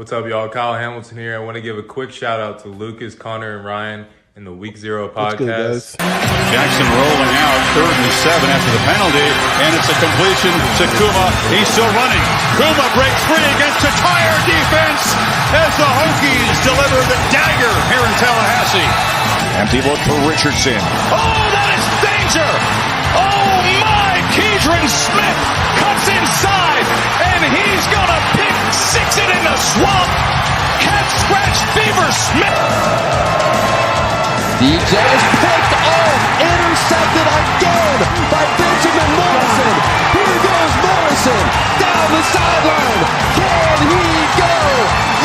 What's up, y'all? Kyle Hamilton here. I want to give a quick shout out to Lucas, Connor, and Ryan in the Week Zero What's good, podcast. Jackson rolling out, 3rd and 7 after the penalty, and it's a completion to Kuma. He's still running. Kuma breaks free against a tire defense as the Hokies deliver the dagger here in Tallahassee. Empty look for Richardson. Oh, that is danger! Oh my! Keidron Smith cuts inside, and he's gonna pick six it in the swamp. Cat scratch fever Smith. DJ is picked off, intercepted again by Benjamin Morrison. Here goes Morrison down the sideline. Can he go?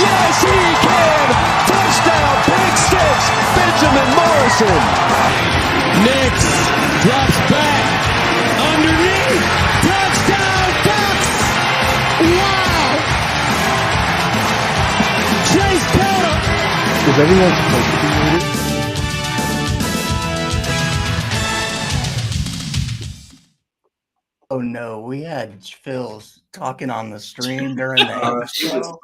Yes, he can. Touchdown, pick six, Benjamin Morrison. Nix drops back underneath. Touchdown, Bucks. Wow. Chase Pelham. Is everyone supposed to be muted? Oh no, we had Phil's talking on the stream during the show.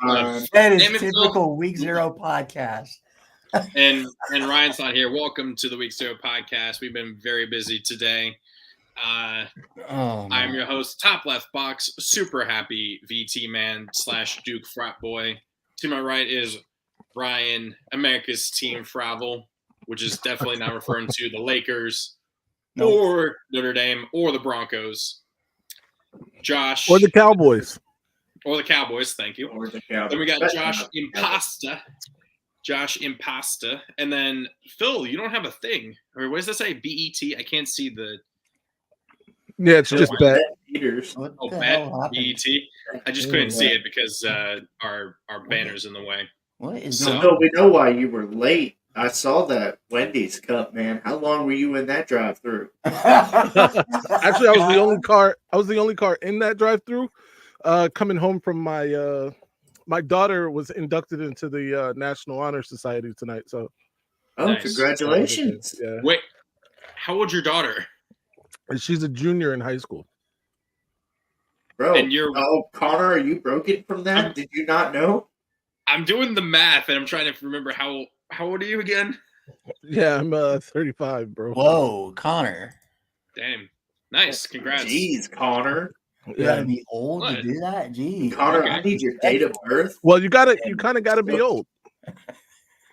That is typical Week Zero podcast. and Ryan's not here. Welcome to the Week Zero podcast. We've been very busy today. I'm your host, Top Left Box, super happy VT man / Duke frat boy. To my right is Ryan, America's Team Fravel, which is definitely not referring to the Lakers or Notre Dame or the Broncos. Josh. Or the Cowboys. Thank you. Or the Cowboys. Then we got Josh Impasta. And then Phil, you don't have a thing. Or what does that say? BET? I can't see the. Yeah, it's just bet. Bet. BET. I just couldn't see it because our banner's in the way. What is So we know why you were late. I saw that Wendy's cup, man. How long were you in that drive-through? Actually, I was the only car in that drive-through. Coming home from my my daughter was inducted into the National Honor Society tonight. So, nice. Congratulations! Yeah. Wait, how old's your daughter? She's a junior in high school. Bro, and Connor, are you broken from that? Did you not know? I'm doing the math, and I'm trying to remember how old are you again? Yeah, I'm 35, bro. Whoa, Connor. Damn. Nice. Congrats. Jeez, Connor. You gotta be old to do that? Jeez. Connor, okay. I need your date of birth. Well, you kind of gotta be old.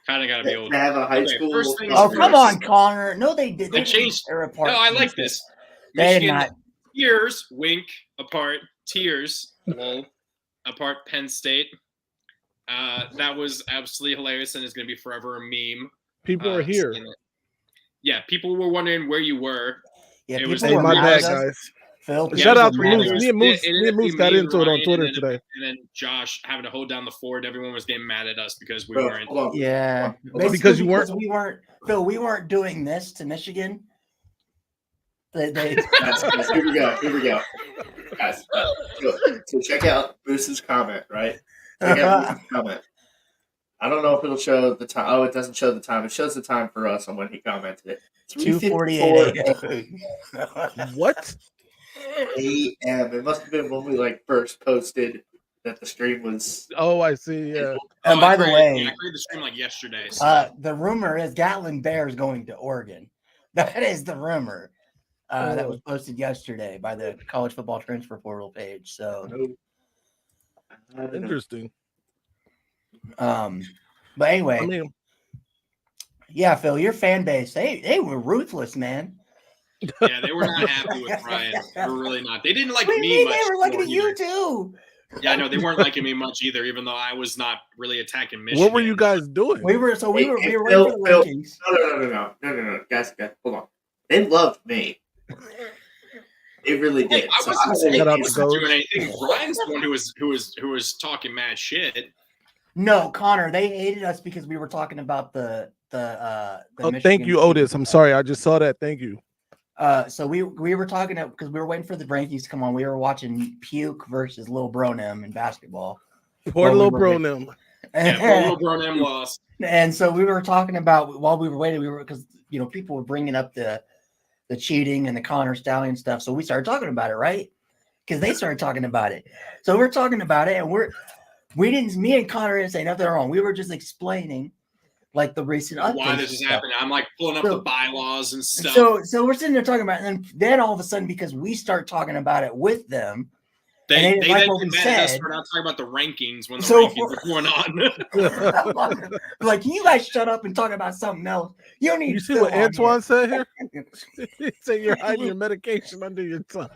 Kind of gotta be old. To have a high school. Come on, Connor. No, they did. They changed. No, I like this. They did not. Years, wink, apart. Tears, lol, apart. Penn State. That was absolutely hilarious and is going to be forever a meme. People are here. Yeah, people were wondering where you were. Yeah, it was my bad, guys. Phil, shout out to Moose. Me and Moose got into it on Twitter today. And then Josh having to hold down the fort. Everyone was getting mad at us because we weren't. Yeah, because you weren't. We weren't. Phil, we weren't doing this to Michigan. Here we go. Guys, so check out Moose's comment, right? Check out Moose's comment. I don't know if it'll show the time. Oh, it doesn't show the time. It shows the time for us on when he commented it. 2:48. What? A.M. It must have been when we first posted that the stream was. Oh, I see. Yeah. And by the way, I created the stream yesterday. So. The rumor is Gatlin Bears going to Oregon. That is the rumor. That was posted yesterday by the College Football Transfer Portal page. So interesting. But anyway, yeah, Phil, your fan base, they were ruthless, man. Yeah, they were not happy with Ryan. They were really not. They didn't like me much. They were liking you too. Yeah, no, they weren't liking me much either, even though I was not really attacking Michigan. What were you guys doing? We were waiting for the rankings. No. Guys, hold on. They loved me. They really did. I wasn't doing anything. Ryan's the one who was talking mad shit. No, Connor, they hated us because we were talking about the thank you, Otis. I'm sorry, I just saw that. Thank you. So we were talking because we were waiting for the rankings to come on. We were watching Puke versus Lil Bronem in basketball. Poor Lil Bronem. Yeah, Lil Bronem lost. And so we were talking about while we were waiting, because people were bringing up the cheating and the Connor Stallion stuff. So we started talking about it, right? Because they started talking about it. So we're talking about it, and Me and Connor didn't say nothing wrong. We were just explaining like the recent updates. Why this is happening? I'm like pulling up the bylaws and stuff. So we're sitting there talking about it, and then all of a sudden, because we start talking about it with them, they like then what we get mad at us said. for not talking about the rankings when the rankings are going on. Like, can you guys shut up and talk about something else? You don't need. You see what Antoine said here? He said you're hiding your medication under your tongue.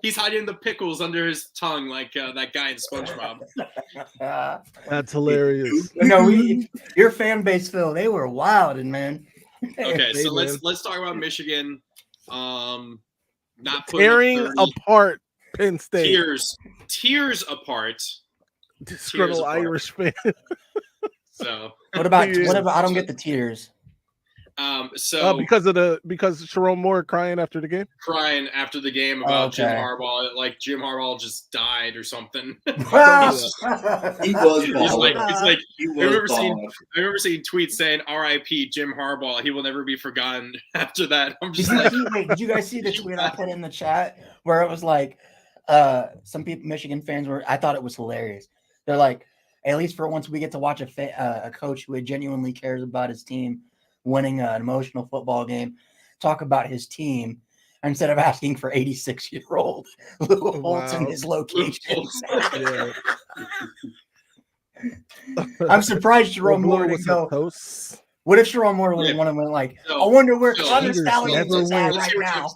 He's hiding the pickles under his tongue, like that guy in SpongeBob. That's hilarious. No, your fan base, Phil, they were wild, and man. Okay, so let's talk about Michigan. Not tearing apart Penn State. Tears apart. Disgruntled Irish fan. So what about? I don't get the tears. Because Sharon Moore crying after the game about Jim Harbaugh, like Jim Harbaugh just died or something. He was balling. I remember seeing tweets saying "R.I.P. Jim Harbaugh. He will never be forgotten." After that, I'm just did you guys see the tweet I put in the chat where it was like, some people, Michigan fans I thought it was hilarious. They're like, at least for once we get to watch a coach who genuinely cares about his team winning an emotional football game, talk about his team instead of asking for 86-year-old Lou Holtz and his locations. I'm surprised Sharon Moore would go. What if Sharon Moore would have won and went like, I wonder where Connor Stallions is at right now.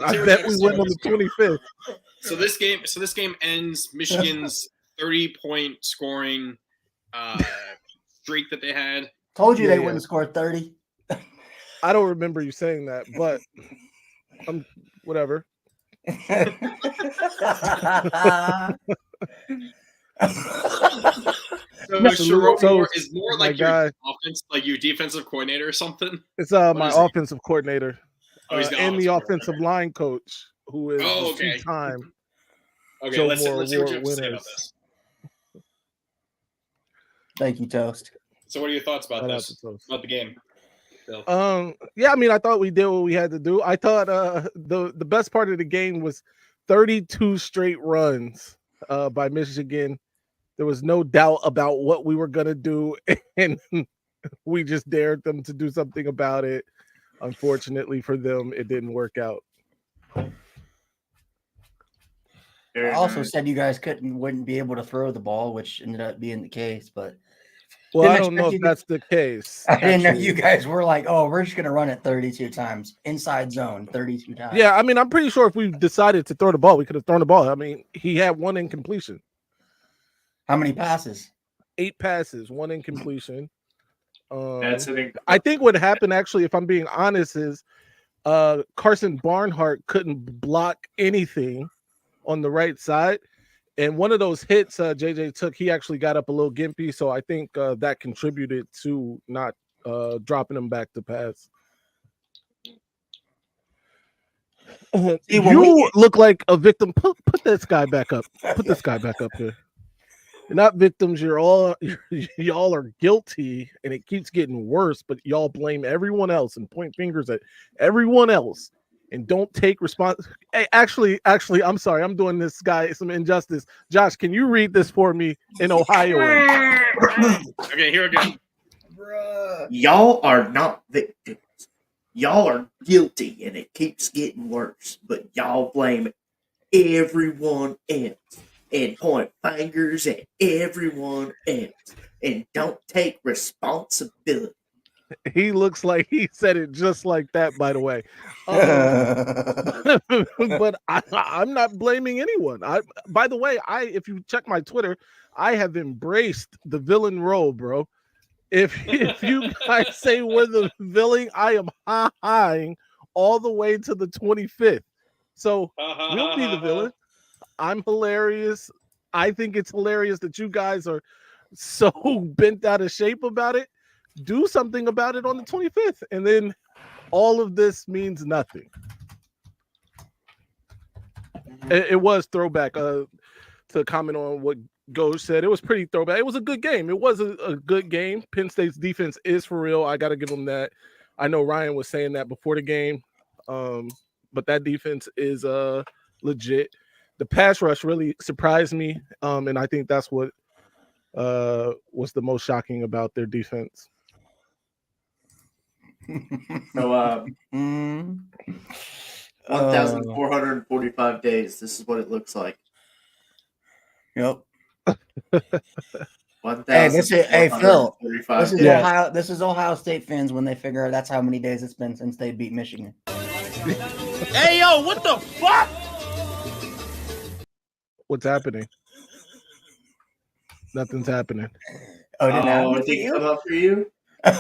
I bet we win on the 25th. So this game ends Michigan's 30-point scoring streak that they had. Told you they wouldn't score 30. I don't remember you saying that, but whatever. Sharon Moore is more like your offense, like your defensive coordinator or something. It's my offensive coordinator and the offensive line coach, who is two-time. Okay, let's see what you have to say about this. Thank you, Toast. So, what are your thoughts about this? About the game? Phil? I mean, I thought we did what we had to do. I thought the best part of the game was 32 straight runs by Michigan. There was no doubt about what we were gonna do, and we just dared them to do something about it. Unfortunately for them, it didn't work out. I also said you guys wouldn't be able to throw the ball, which ended up being the case, but I don't know if that's the case. I didn't know you guys were like, oh, we're just gonna run it 32 times inside zone, 32 times. Yeah, I mean, I'm pretty sure if we decided to throw the ball, we could have thrown the ball. I mean, he had one incompletion. How many passes? 8 passes, 1 incompletion. That's an I think what happened, actually, if I'm being honest, is Carson Barnhart couldn't block anything on the right side, and one of those hits JJ took, he actually got up a little gimpy, so I think that contributed to not dropping him back to pass. You look like a victim. Put this guy back up. Put this guy back up here. You're not victims. Y'all are guilty, and it keeps getting worse. But y'all blame everyone else and point fingers at everyone else, and don't take response. Hey, actually, I'm sorry. I'm doing this guy some injustice. Josh, can you read this for me in Ohio? Okay, here we go. Bruh. Y'all are not victims. Y'all are guilty, and it keeps getting worse. But y'all blame everyone else and point fingers at everyone else and don't take responsibility. He looks like he said it just like that, by the way. But I'm not blaming anyone. By the way, if you check my Twitter, I have embraced the villain role, bro. If you guys say we're the villain, I am ha-haing all the way to the 25th. So we'll be the villain. I'm hilarious. I think it's hilarious that you guys are so bent out of shape about it. Do something about it on the 25th, and then all of this means nothing. It was throwback to comment on what Goj said. It was pretty throwback. It was a good game. It was a good game. Penn State's defense is for real. I got to give them that. I know Ryan was saying that before the game, but that defense is legit. the pass rush really surprised me, and I think that's what was the most shocking about their defense. So, Mm. 1,445 days. This is what it looks like. Yep. Hey, Phil. 1,445 This is days. Yeah. This is Ohio State fans when they figure that's how many days it's been since they beat Michigan. Hey, yo, what the fuck? What's happening? Nothing's happening. Oh, it didn't happen Oh, to did it you? come up for you? Josh,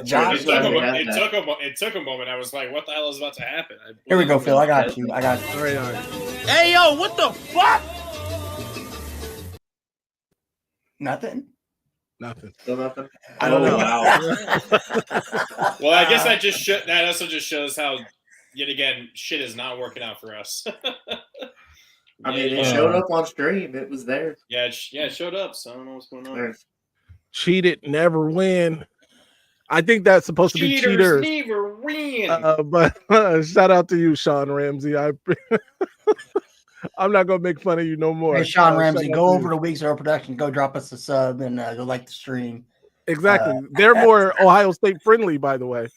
It Sorry, took, I had it, that. took a, it took a moment. I was like, what the hell is about to happen? here we go, Phil. I got you. All right. Hey, yo, what the fuck? Nothing. Nothing. Still nothing? I don't know. Wow. Well, I guess that also just shows how, yet again, shit is not working out for us. I mean, it showed up on stream. It was there. Yeah, it showed up. So I don't know what's going on. There's- Cheated, never win. I think that's supposed to be cheaters. never win. But shout out to you, Sean Ramsey. I'm not gonna make fun of you no more. Hey, Sean Shout Ramsey, out go to over you. to Week Zero Production, go drop us a sub, and go like the stream. Exactly. They're more Ohio State friendly, by the way.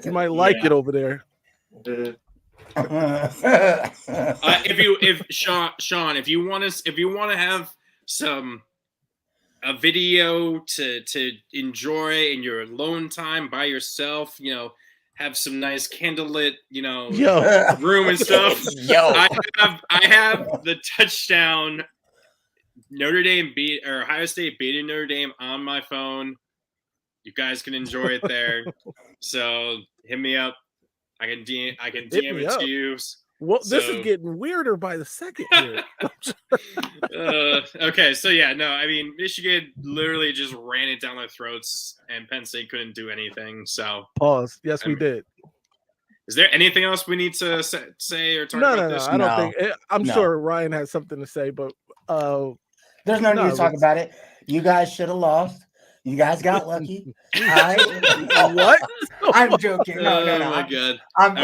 You might like Yeah. it over there. If Sean, if you want to have a video to enjoy in your alone time by yourself, have some nice candlelit, Yo, room and stuff. Yo, I have the touchdown Ohio State beating Notre Dame on my phone. You guys can enjoy it there. So hit me up. I can DM me it up. to you. well, this So- is getting weirder by the second here. Okay, so yeah, no, I mean Michigan literally just ran it down their throats, and Penn State couldn't do anything. So, Pause. Yes, we did. is there anything else we need to say or talk No, about no, this? no. I don't No. think. I'm No. sure Ryan has something to say, but there's no need No, to talk let's- about it. You guys should have lost. You guys got lucky. what? I'm joking. No, Oh no. my god! I'm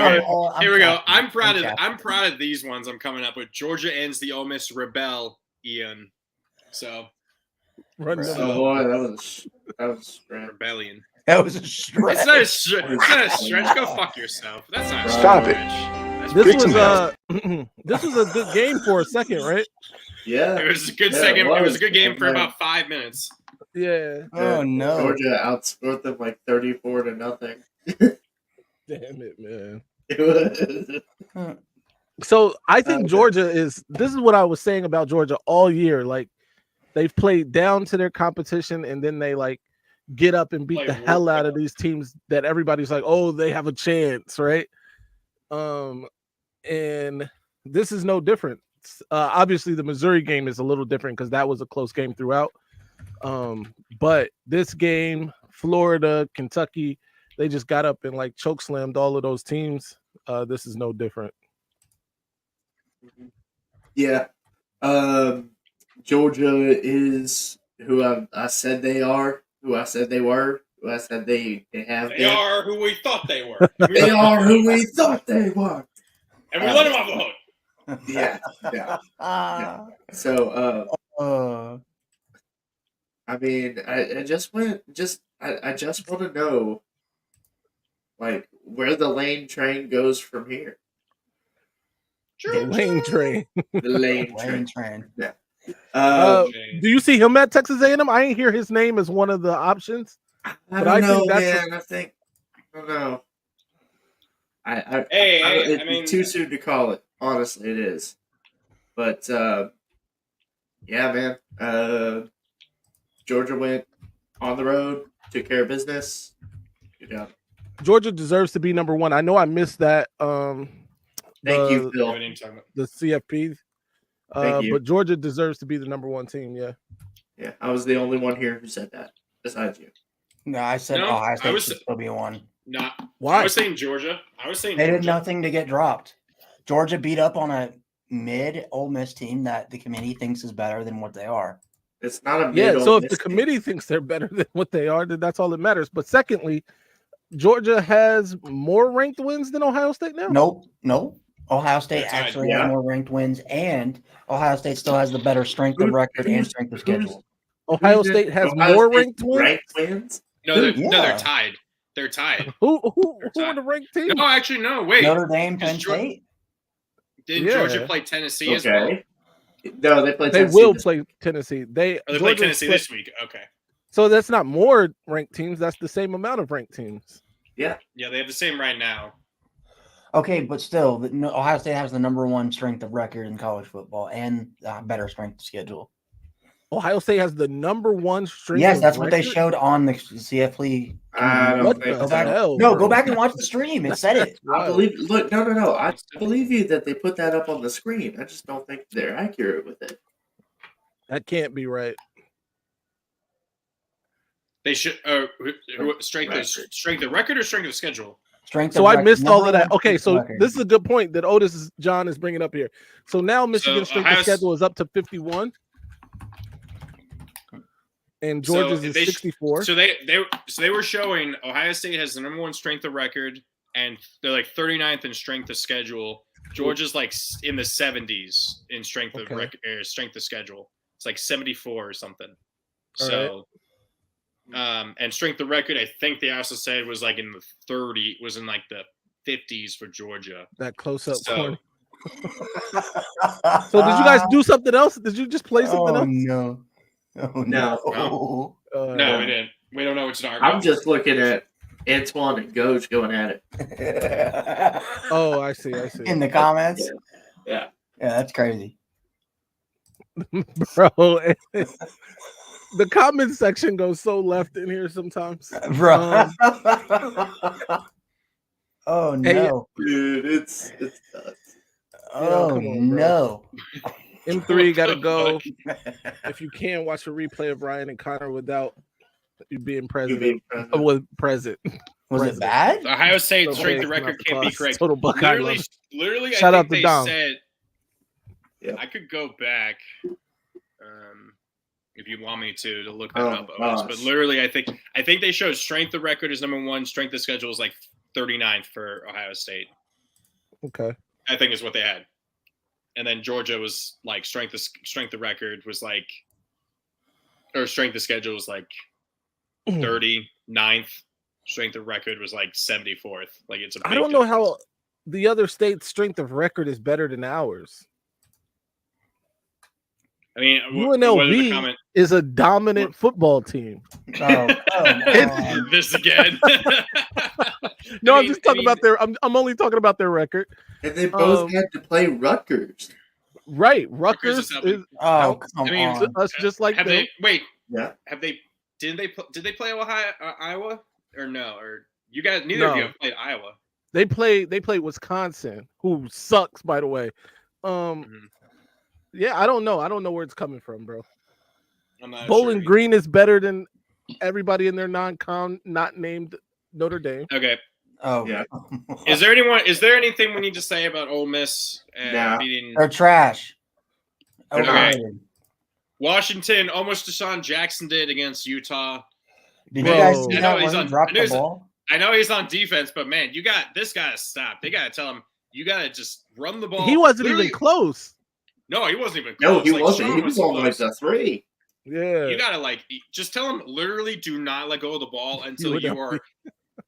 Here we go. capping. I'm proud of capping. I'm proud of these ones I'm coming up with. Georgia ends the Ole Miss rebel, Ian. So Run them Oh up. boy, that was great. rebellion. That was a stretch. It's not a stretch. Go fuck yourself. That's not a Stop stretch. it. That's This pretty was good. this was a good game for a second, right? Yeah. It was a good Yeah, second. It was a good game for Yeah. about 5 minutes. Yeah. Oh no. Georgia outscored them like 34-0. Damn it, man. It was- So I think Okay. Georgia is. This is what I was saying about Georgia all year. Like they've played down to their competition, and then they like get up and beat Play the real hell out well. of these teams that everybody's like, oh, they have a chance, right? And this is no different. Obviously, the Missouri game is a little different because that was a close game throughout. But this game, Florida, Kentucky, they just got up and like choke slammed all of those teams. This is no different. Yeah. Georgia is who I said they are, who I said they were, who I said they have They been. are who we thought they were. They are who we thought they were. And we let them off the hook. Yeah. Yeah. Ah. So Uh, I mean, I just want to know like where the lane train goes from here. The Lane train. The lane Lane train. train. Do you see him at Texas A&M? I ain't hear his name as one of the options. I but don't I know, think that's man. I don't know. I Hey, it's I mean, too soon to call it. Honestly, it is. But yeah, man. Georgia went on the road, took care of business. Good job. Georgia deserves to be number one. I know I missed that. Thank you, we Phil. haven't even talked about- The CFP. Thank you. But Georgia deserves to be the number one team. Yeah. Yeah, I was the only one here who said that, besides you. No, I said No, Ohio I State was- should still be one. Not. I Why? was saying Georgia. I was saying They did Georgia. nothing to get dropped. Georgia beat up on a mid Ole Miss team that the committee thinks is better than what they are. It's not a Yeah. mid So Ole if the Miss team. committee thinks they're better than what they are, then that's all that matters. But secondly, Georgia has more ranked wins than Ohio State now. Nope. Ohio State They're tied. actually Yeah. has more ranked wins, and Ohio State still has the better strength of record and strength of schedule. Ohio State has Ohio more State's ranked wins. ranked wins. No, they're Yeah. tied. They're tied. Who They're are the ranked teams? No, actually, no. Wait. Notre Dame, Penn Is Geor- State. Didn't Yeah. Georgia play Tennessee as well? Okay. No, they play. They Tennessee will this- play Tennessee. Or they play Georgia Tennessee play- this week. Okay. So that's not more ranked teams. That's the same amount of ranked teams. Yeah, they have the same right now. Okay, but still, Ohio State has the number one strength of record in college football and better strength of schedule. Ohio State has the number one strength. Yes, of that's what they record? showed on the CFP. I don't What think the so. hell? No, bro? go back and watch the stream. It said it. I believe. Look, no. I believe you that they put that up on the screen. I just don't think they're accurate with it. That can't be right. They should strength of record or strength of schedule. Strength. So of I record, missed all number of that. one Okay, strength so of record. this is a good point that John is bringing up here. So now Michigan's strength Ohio of schedule is up to 51, and Georgia's is they 64. So they were showing Ohio State has the number one strength of record, and they're like 39th in strength of schedule. Georgia's like in the 70s in strength of strength of schedule. It's like 74 or something. All So, and strength of record, I think they also said was like in the 30, was in like the 50s for Georgia. That close up So- corner. So did you guys do something else? Did you just play something Oh else? no! Oh no! No, we didn't. We don't know what's an argument. I'm just looking at Antoine and Goj going at it. Oh, I see. In the comments. Yeah. Yeah, that's crazy. Bro, the comment section goes so left in here sometimes. Bro. Oh Hey, no! Dude, it's nuts. Oh come on, bro. no! M3 gotta go. If you can watch a replay of Ryan and Connor without you being You president, being president. with present. Was it bad? Ohio State Okay, strength of come record off the can't be class. correct. Total Buckeye Literally, love. literally, Shout I out think to they Dom. said. Yeah. I could go back, if you want me to look that Oh, up. Otis. But gosh. literally, I think they showed strength of record is number one. Strength of schedule is like 39th for Ohio State. Okay. I think is what they had. And then Georgia was like strength of record was like, or strength of schedule was like 39th. Strength of record was like 74th. Like it's a big I don't know difference. how the other state's strength of record is better than ours. I mean, what is the UNLV comment? is a dominant football team. Oh, come on. This again. No, I I'm mean- just talking I mean, about their. I'm only talking about their record. And they both Um, had to play Rutgers. Right, Rutgers Rutgers is up. is Oh, come I mean, on. us just like Have them. they wait? Yeah. Have they? Did they play Ohio, Iowa, or no? Or you guys? Neither of you No. have played Iowa. They play Wisconsin, who sucks, by the way. Mhm. Yeah, I don't know. I don't know where it's coming from, bro. I'm not Bowling sure. Green is better than everybody in their non-con, not named Notre Dame. Okay. Oh, Yeah. Is there anything we need to say about Ole Miss Nah. beating They're trash. They're not. Overrated. Washington? Almost Deshaun Jackson did against Utah. Did Bro. you guys see I know that he's when he on- dropped I know the he's- ball? I know he's on defense, but man, this guy to stop. They got to tell him you got to just run the ball. He wasn't Literally- even close. No, he wasn't even. No, Close. he Like, wasn't. Sean He was on like close. the three. Yeah. You gotta just tell him literally do not let go of the ball until would you not are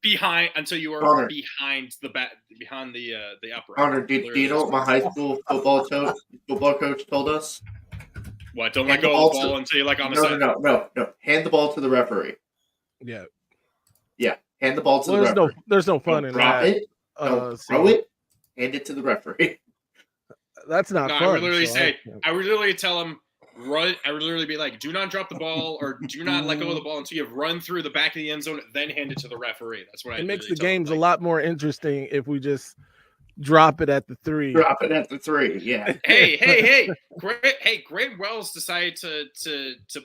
behind Connor. behind the behind the upright. Connor, do you know what my high school football coach told us? What? Don't Hand let the go ball of the ball to- until you're like on the No, side. no. Hand the ball to the referee. Yeah. Yeah, hand the ball to Well, the referee. there's no fun Don't in drop that. it. Don't So throw it. Hand it to the referee. That's not No, fun. I would literally so say, I would literally tell him run. I would literally be like, do not drop the ball or do not let go of the ball until you've run through the back of the end zone, then hand it to the referee. That's what I. it makes the literally tell him, games a like, lot more interesting if we just drop it at the 3. Drop it at the 3. Yeah. Hey! Grant Wells decided to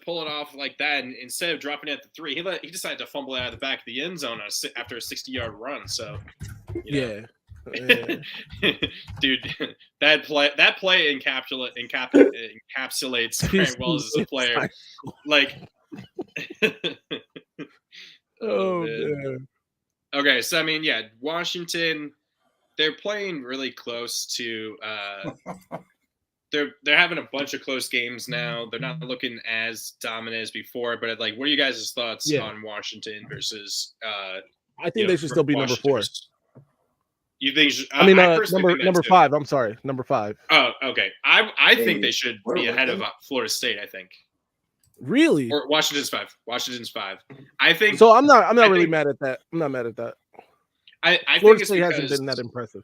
pull it off like that, and instead of dropping it at the 3, he decided to fumble it out of the back of the end zone after a 60-yard run. So, you know. Yeah. Dude, that play encapsulates Grant Wells as a player. Like, Oh man. man. Okay, so I mean, yeah, Washington. they're playing really close to. They're having a bunch of close games now. They're not looking as dominant as before. But like, what are you guys' thoughts on Washington versus? I think they should still be number 4. You think? Number 5. I'm sorry, number 5. Oh, okay. I think they should be ahead of Florida State. I think. Really? Or Washington's 5. Washington's 5. I think. So I'm not really mad at that. I'm not mad at that. I Florida think State hasn't been that impressive.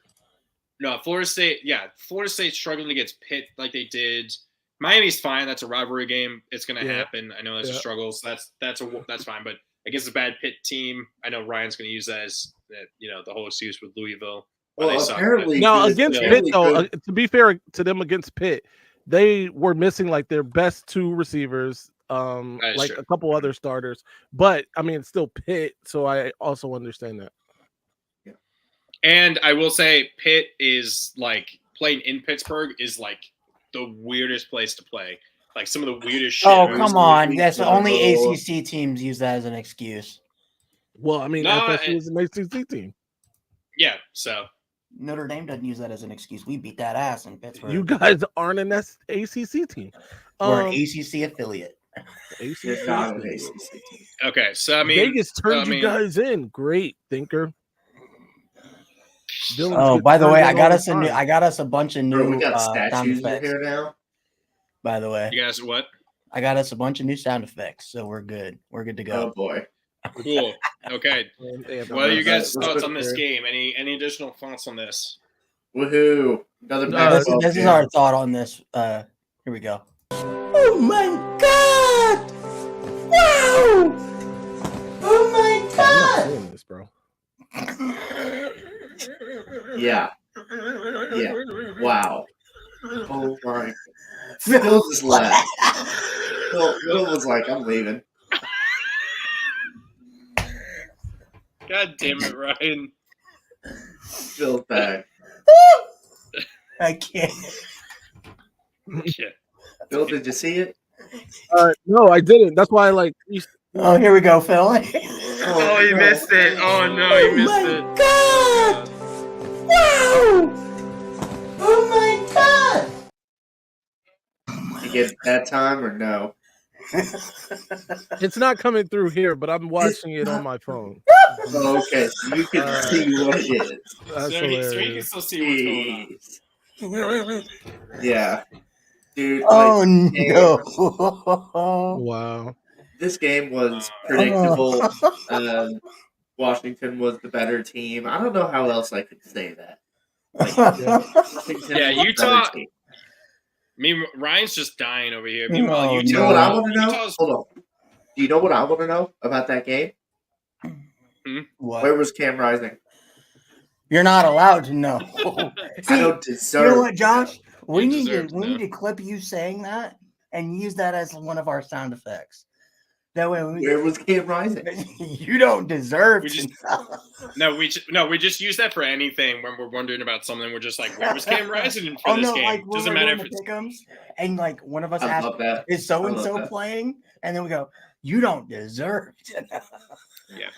No, Florida State. Yeah, Florida State's struggling against Pitt like they did. Miami's fine. That's a rivalry game. It's going to happen. I know that's a struggle. So that's fine. But against a bad Pitt team, I know Ryan's going to use that as the whole excuse with Louisville. Well, apparently, now against Pitt, though, to be fair to them against Pitt, they were missing like their best 2 receivers, like true. A couple other starters. But I mean, it's still Pitt, so I also understand that. And I will say, Pitt is like playing in Pittsburgh is like the weirdest place to play. Like some of the weirdest shit. Oh, come on. That's only ACC teams use that as an excuse. Well, I mean, FSU is an ACC team. Yeah, so. Notre Dame doesn't use that as an excuse. We beat that ass in Pittsburgh. You guys aren't an ACC team. We're an ACC affiliate. It's not an ACC team. Okay, so I mean. Vegas turned you guys in. Great, thinker. Oh, by the way, I got us a bunch of new we got sound statues effects. here now. By the way, you guys what? I got us a bunch of new sound effects, so we're good. We're good to go. Oh boy. Cool. Okay. What are you guys' thoughts on this game? Any additional thoughts on this? Woohoo! Another this is our thought on this. Here we go. Oh my god! Wow! Oh my god! I'm not doing this, bro. Yeah. Wow. Oh my. Phil just left. Phil was like, I'm leaving. God damn it, Ryan. Phil's back. I can't. Yeah. Phil, did you see it? No, I didn't. That's why I like. Oh, here we go, Phil. Oh, you missed it. Oh, no, you missed it. God! Wow! Oh my god! You get that time or no? It's not coming through here, but I'm watching it on my phone. Oh, okay, so you can see what it is. That's So you hilarious. can still see what's going on. Yeah. Dude, Oh no! Wow. This game was predictable. Washington was the better team. I don't know how else I could say that. Washington Yeah, was the Utah- better team. Ryan's just dying over here. Oh, Meanwhile, You know what I want to know? Utah's- Hold on. Do you know what I want to know about that game? What? Where was Cam Rising? You're not allowed to know. I don't deserve. You know what, Josh? We You need deserve to to we know. need to clip you saying that and use that as one of our sound effects. That way, Where was Cam Rising? you don't deserve We to just- know. we just use that for anything when we're wondering about something. We're just like, where was Cam Rising for Oh this no! game? Like when Doesn't we're matter doing if the it's pick'ems, and like one of us I asks, love that. "Is so and I so love that. playing?" And then we go, "You don't deserve to know."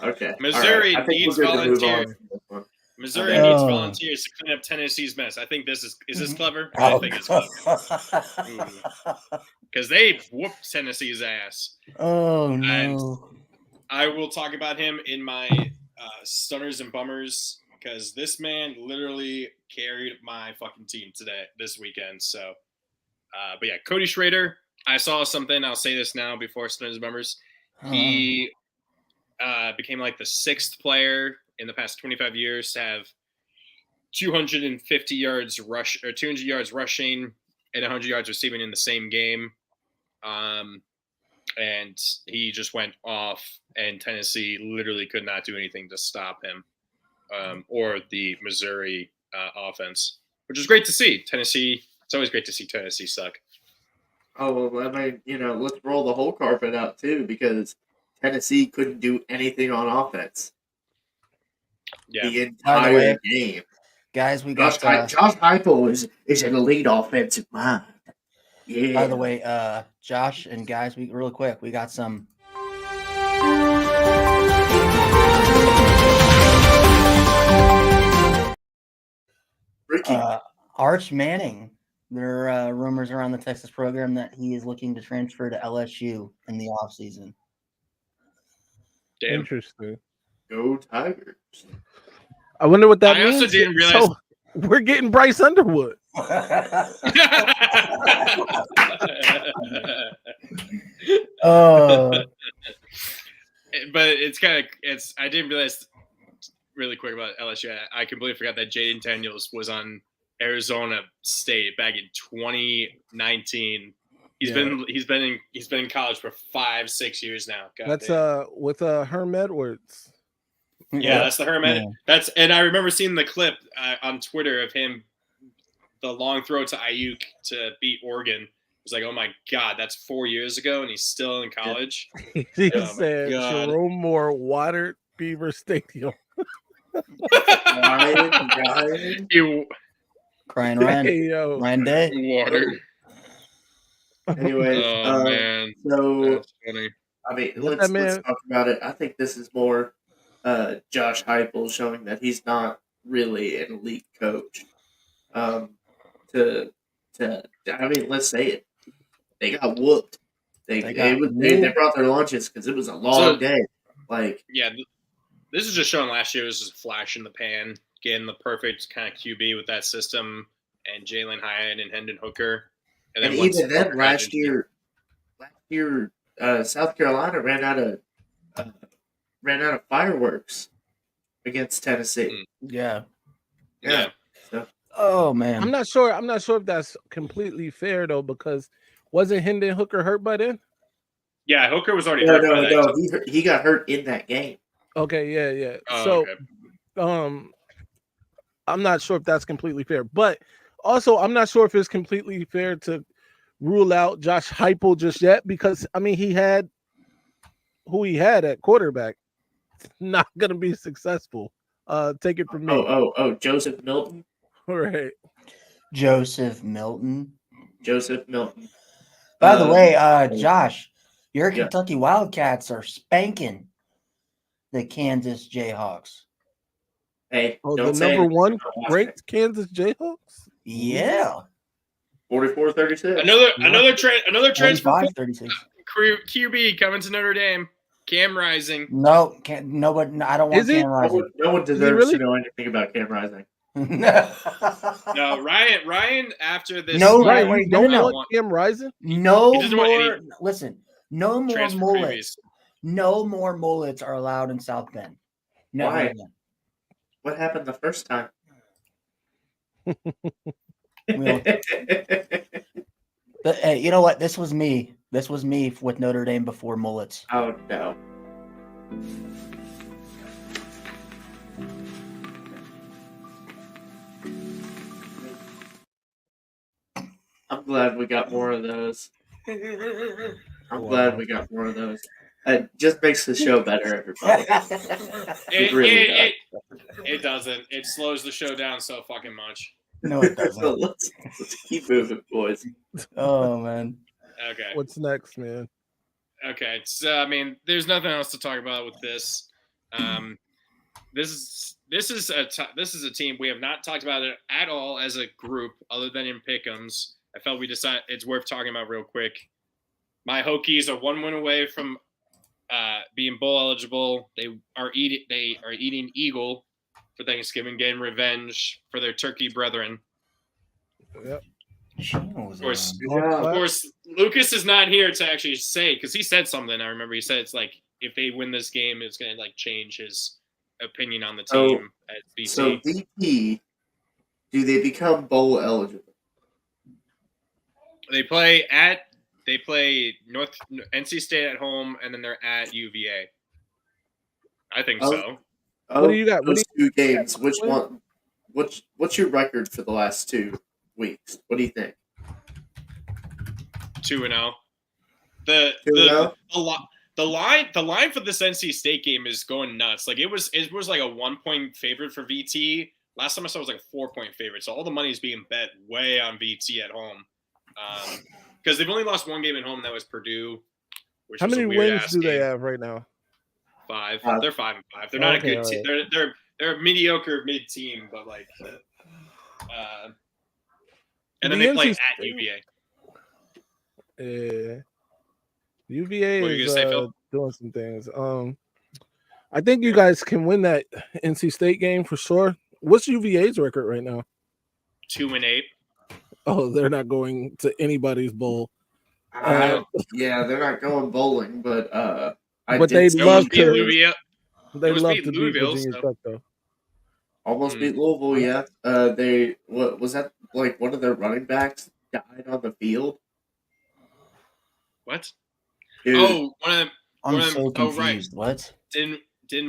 Okay. Missouri all right. I think needs we're good to move volunteer. on from this one. Missouri Okay. needs Oh. volunteers to clean up Tennessee's mess. I think this is this clever? Oh, I think it's clever because they whooped Tennessee's ass. oh no! I will talk about him in my stunners and bummers because this man literally carried my fucking team this weekend. So, but yeah, Cody Schrader. I saw something. I'll say this now before stunners and bummers. He became like the 6th player in the past 25 years to have 250 yards 200 yards rushing and 100 yards receiving in the same game. And he just went off, and Tennessee literally could not do anything to stop him or the Missouri offense, which is great to see. Tennessee, it's always great to see Tennessee suck. Oh, well, I mean, let's roll the whole carpet out, too, because Tennessee couldn't do anything on offense Yeah. the By the entire way, game. Guys, we Josh got. Heupel is an elite offensive mind. Yeah. By the way, Josh and guys, we real quick, we got some. Arch Manning. There are rumors around the Texas program that he is looking to transfer to LSU in the offseason. Damn. Interesting. Go Tigers. I wonder what that I means. also didn't realize- So we're getting Bryce Underwood. But it's kind of I didn't realize really quick about LSU. I completely forgot that Jaden Daniels was on Arizona State back in 2019. He's been in college for 5-6 years now. God That's damn. with Herm Edwards. Yeah, that's the Herman. Yeah. And I remember seeing the clip on Twitter of him, the long throw to Ayuk to beat Oregon. It was like, oh my God, that's 4 years ago, and he's still in college. He Oh said my God. Jerome Moore watered Beaver Stadium. Ryan. You Crying Ryan. Hey, yo. Ryan Day. water. Anyway, Oh man, so that's funny. I mean, Let let's that man- talk about it. I think this is more Josh Heupel showing that he's not really an elite coach. I mean, let's say it. They got whooped. They brought their lunches because it was a long day. Like, Yeah, this is just showing last year was just a flash in the pan, getting the perfect kind of QB with that system, and Jalen Hyatt and Hendon Hooker. and once even then, Hooker last got year, South Carolina ran out of fireworks against Tennessee. Yeah. Yeah. Oh man. I'm not sure if that's completely fair though, because wasn't Hendon Hooker hurt by then? Yeah, Hooker was already hurt by that. No, he got hurt in that game. Okay, yeah. Oh, So okay. I'm not sure if that's completely fair, but also I'm not sure if it's completely fair to rule out Josh Heupel just yet, because I mean he had who he had at quarterback. It's not gonna be successful. Take it from me. Oh, Joseph Milton. All right. Joseph Milton. By By the way, Josh, your yeah. Kentucky Wildcats are spanking the Kansas Jayhawks. Hey, Oh, don't the say number anything. one ranked Kansas Jayhawks? Yeah. 44-36. Another transfer 45, 36. QB coming to Notre Dame. Cam Rising. No, can't. Nobody. I don't want Is he? Cam Rising. No one deserves really? to know anything about Cam Rising. No, Ryan. After this, No, Right, Ryan, you no, don't no. want Cam Rising? No He doesn't want more. Listen, no more transfer mullets. previews. No more mullets are allowed in South Bend. Never Why? again. What happened the first time? But, hey, you know what? This was me. This was me with Notre Dame before mullets. Oh no. I'm glad we got more of those. It just makes the show better, everybody. It really It doesn't. It slows the show down so fucking much. No, it So doesn't. let's keep moving, boys. Oh man. Okay. What's next, man? Okay. So I mean, there's nothing else to talk about with this. This is a team we have not talked about it at all as a group, other than in pick'ems. I felt we decided it's worth talking about real quick. My Hokies are 1 win away from being bowl eligible. They are eating eagle for Thanksgiving, getting revenge for their turkey brethren. Yep. Of course, Yeah. Of course, Lucas is not here to actually say, because he said something. I remember he said it's like if they win this game, it's going to like change his opinion on the team at BC. So DP, do they become bowl eligible? They play NC State at home, and then they're at UVA. I think so. What do you got? Those 2 games, which one? What's your record for the last 2 weeks? What do you think? 2-0. 2-0? The line for this NC State game is going nuts. Like it was like a 1 point favorite for VT. Last time I saw it was like a 4 point favorite. So all the money is being bet way on VT at home. Because they've only lost 1 game at home. That was Purdue. Which How was a many weird wins ass do they game. have right now? 5. 5. They're 5-5. They're not Okay, a good team. They're a mediocre mid team, but like And then The they play NC at UVA. UVA What were you is gonna say, Phil? doing some things. I think you guys can win that NC State game for sure. What's UVA's record right now? 2-8. Oh, they're not going to anybody's bowl. Yeah, they're not going bowling, but But they'd They love almost beat to. Louisville. They almost love beat to beat Louisville, Virginia so- Tech though. almost beat Louisville. Yeah, they what was that? Like one of their running backs died on the field. What? Dude, Oh, one of them. I'm One of them- so oh, right. confused. What? Didn't.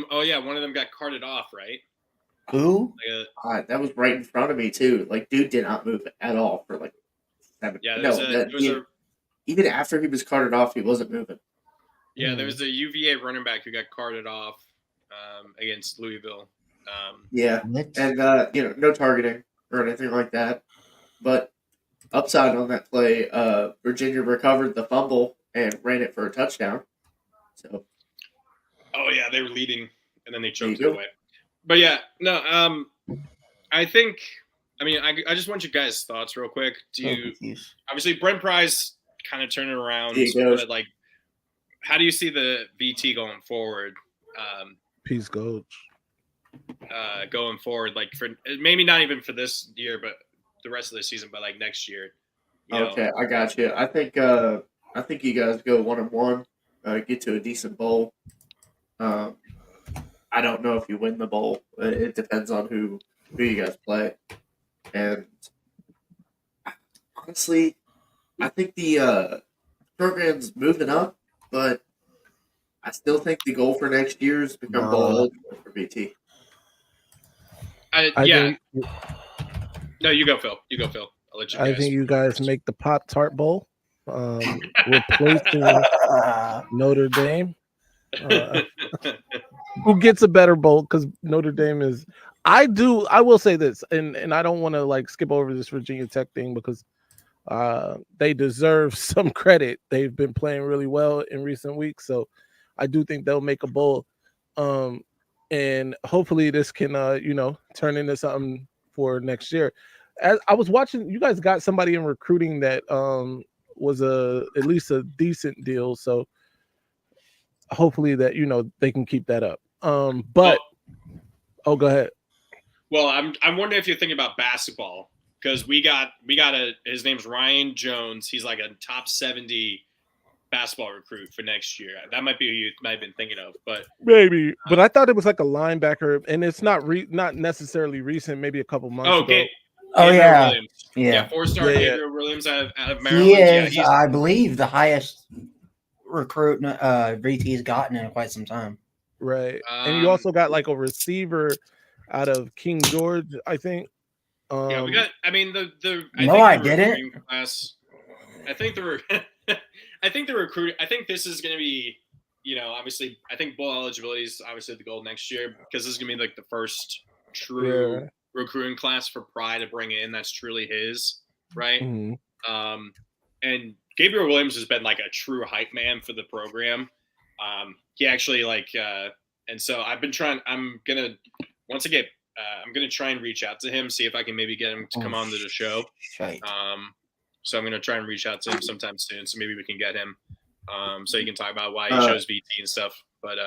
Oh yeah, one of them got carted off, right? Who? that was right in front of me too. Like, dude did not move at all for like 7. Yeah, Even after he was carted off, he wasn't moving. there was a UVA running back who got carted off against Louisville. Yeah, What? and no targeting or anything like that. But upside on that play, Virginia recovered the fumble and ran it for a touchdown. So Oh yeah, they were leading, and then they There you choked it go. away. But yeah, no. I think. I mean, I just want you guys' thoughts real quick. Do So you confused. obviously Brent Price kind of turning around? There you go. But like, how do you see the VT going forward? Peace Coach. Going forward, like for maybe not even for this year, but the rest of the season, but like next year. You know? okay, I got you. I think you guys go 1-1, get to a decent bowl. I don't know if you win the bowl. It depends on who you guys play. And honestly, I think the program's moving up, but I still think the goal for next year is to become bowl eligible for VT. Yeah. No, you go, Phil. You go, Phil. I'll let you guys. I think you guys make the Pop Tart Bowl, replacing Notre Dame. Who gets a better bowl? Because Notre Dame is. I will say this, and I don't want to like skip over this Virginia Tech thing because they deserve some credit. They've been playing really well in recent weeks, so I do think they'll make a bowl. And hopefully this can turn into something for next year. As I was watching, you guys got somebody in recruiting that was at least a decent deal, so hopefully that they can keep that up. Go ahead. Well, I'm wondering if you're thinking about basketball because we got his name's Ryan Jones. He's like a top 70 basketball recruit for next year. That might be who you might have been thinking of, but Maybe, but I thought it was like a linebacker, and it's not necessarily recent. Maybe a couple months ago. Gabriel yeah. Williams. Yeah. 4-star Yeah. Gabriel Williams out of Maryland. He Yeah, is, I believe, the highest recruit VT's gotten in quite some time. Right, and you also got like a receiver out of King George, I think. Yeah, we got. I mean, the didn't. Class, I think the recruit. I think this is going to be, obviously, I think bowl eligibility is obviously the goal next year because this is going to be like the first true recruiting class for Pry to bring in that's truly his, right? Mm-hmm. And Gabriel Williams has been like a true hype man for the program. He actually and so I've been trying. I'm gonna try and reach out to him, see if I can maybe get him to come on to the show. Shite. So I'm gonna try and reach out to him sometime soon, so maybe we can get him, so he can talk about why he chose VT and stuff. But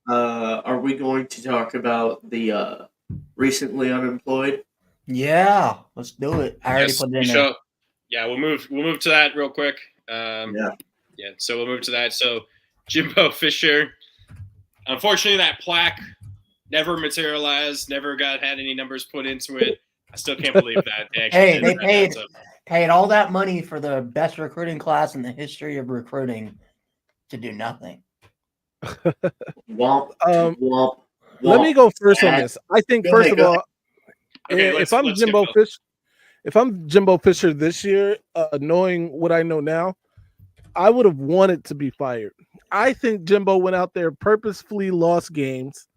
are we going to talk about the recently unemployed? Yeah, let's do it. I already put it in there. Yeah, we'll move to that real quick. Yeah, so we'll move to that. So Jimbo Fisher, unfortunately, that plaque never materialized, never had any numbers put into it. I still can't believe that. They paid all that money for the best recruiting class in the history of recruiting to do nothing. Womp, womp, womp. Let me go first on this. I think Go first ahead, of go all, if I'm Jimbo Fisher this year, knowing what I know now, I would have wanted to be fired. I think Jimbo went out there purposefully lost games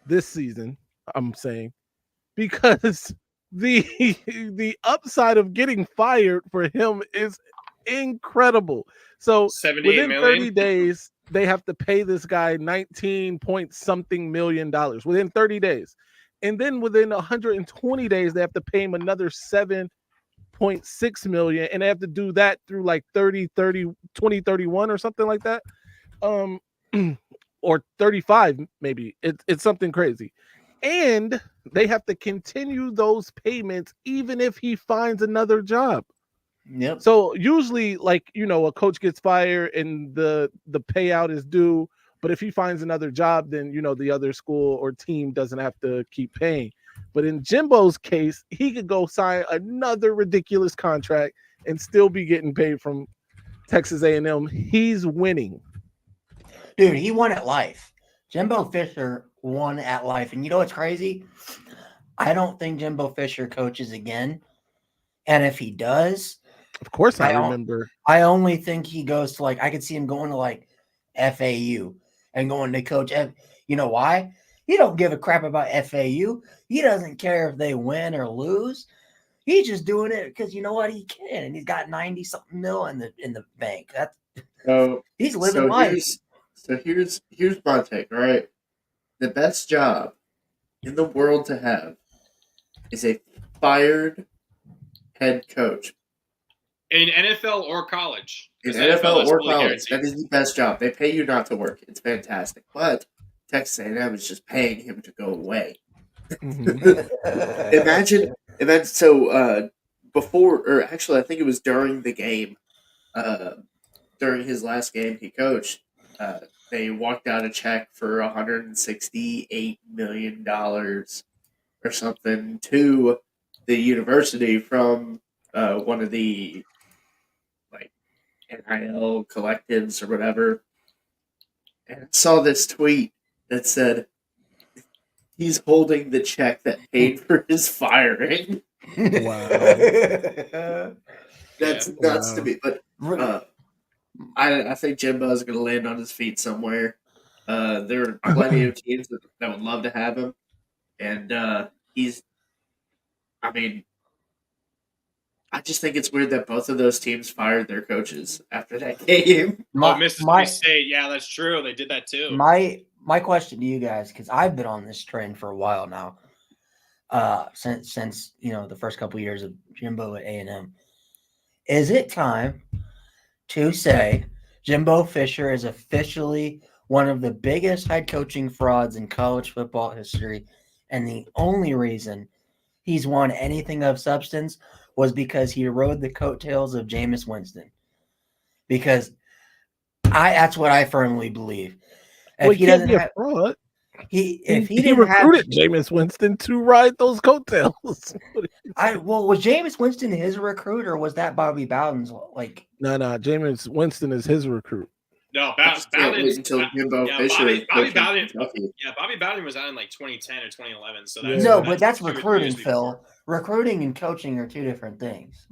this season. I'm saying because the upside of getting fired for him is incredible. So within 30 days, they have to pay this guy 19 point something million dollars within 30 days. and then within 120 days they have to pay him another 7.6 million, and they have to do that through like 2031 or something like that, or 35 maybe. It's something crazy, and they have to continue those payments even if he finds another job. Yep. So usually, like, a coach gets fired and the payout is due, but if he finds another job, then the other school or team doesn't have to keep paying. But in Jimbo's case, he could go sign another ridiculous contract and still be getting paid from Texas A&M. He's winning. Dude, he won at life. Jimbo Fisher won at life. And you know what's crazy? I don't think Jimbo Fisher coaches again. And if he does, of course I remember. I only think he goes to I could see him going to FAU and going to coach. You know why? He don't give a crap about FAU. He doesn't care if they win or lose. He's just doing it because you know what, he can, and he's got 90-something mil in the bank. He's living life. Here's my take. All right, the best job in the world to have is a fired head coach in NFL or college. In NFL or college, that is the best job. They pay you not to work. It's fantastic, but Texas A&M is just paying him to go away. Imagine. So before, or actually, I think it was during the game, during his last game he coached, they walked out a check for $168 million or something to the university from one of the NIL collectives or whatever. And I saw this tweet that said he's holding the check that paid for his firing. Wow. That's nuts to me. But I think Jimbo's going to land on his feet somewhere. There are plenty of teams that would love to have him. And I just think it's weird that both of those teams fired their coaches after that game. Mississippi State, yeah, that's true. They did that too. My question to you guys, because I've been on this trend for a while now, since the first couple of years of Jimbo at A&M, is it time to say Jimbo Fisher is officially one of the biggest head coaching frauds in college football history, and the only reason he's won anything of substance was because he rode the coattails of Jameis Winston? Because that's what I firmly believe. If he doesn't have fraud, he recruited Jameis Winston to ride those coattails. Was Jameis Winston his recruit, or was that Bobby Bowden's? No, Jameis Winston is his recruit. No, Bowden until Jimbo Fisher. Bobby Bowden was out in 2010 or 2011. So but that's recruiting, Phil. Recruiting and coaching are two different things.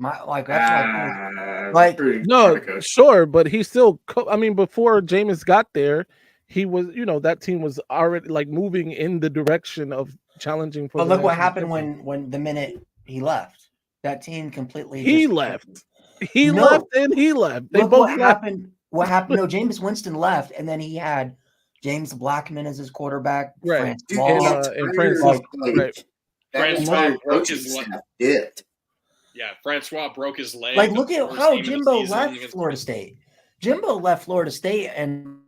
Sure, but he still. Before Jameis got there, he was, that team was already moving in the direction of challenging for. But look what happened when the minute he left, that team completely. He left. He left. They look both what happened. What happened? No, Jameis Winston left, and then he had James Blackman as his quarterback. Right. Francois broke his leg. Yeah, Francois broke his leg. Look at how Jimbo left Florida State. Jimbo left Florida State, and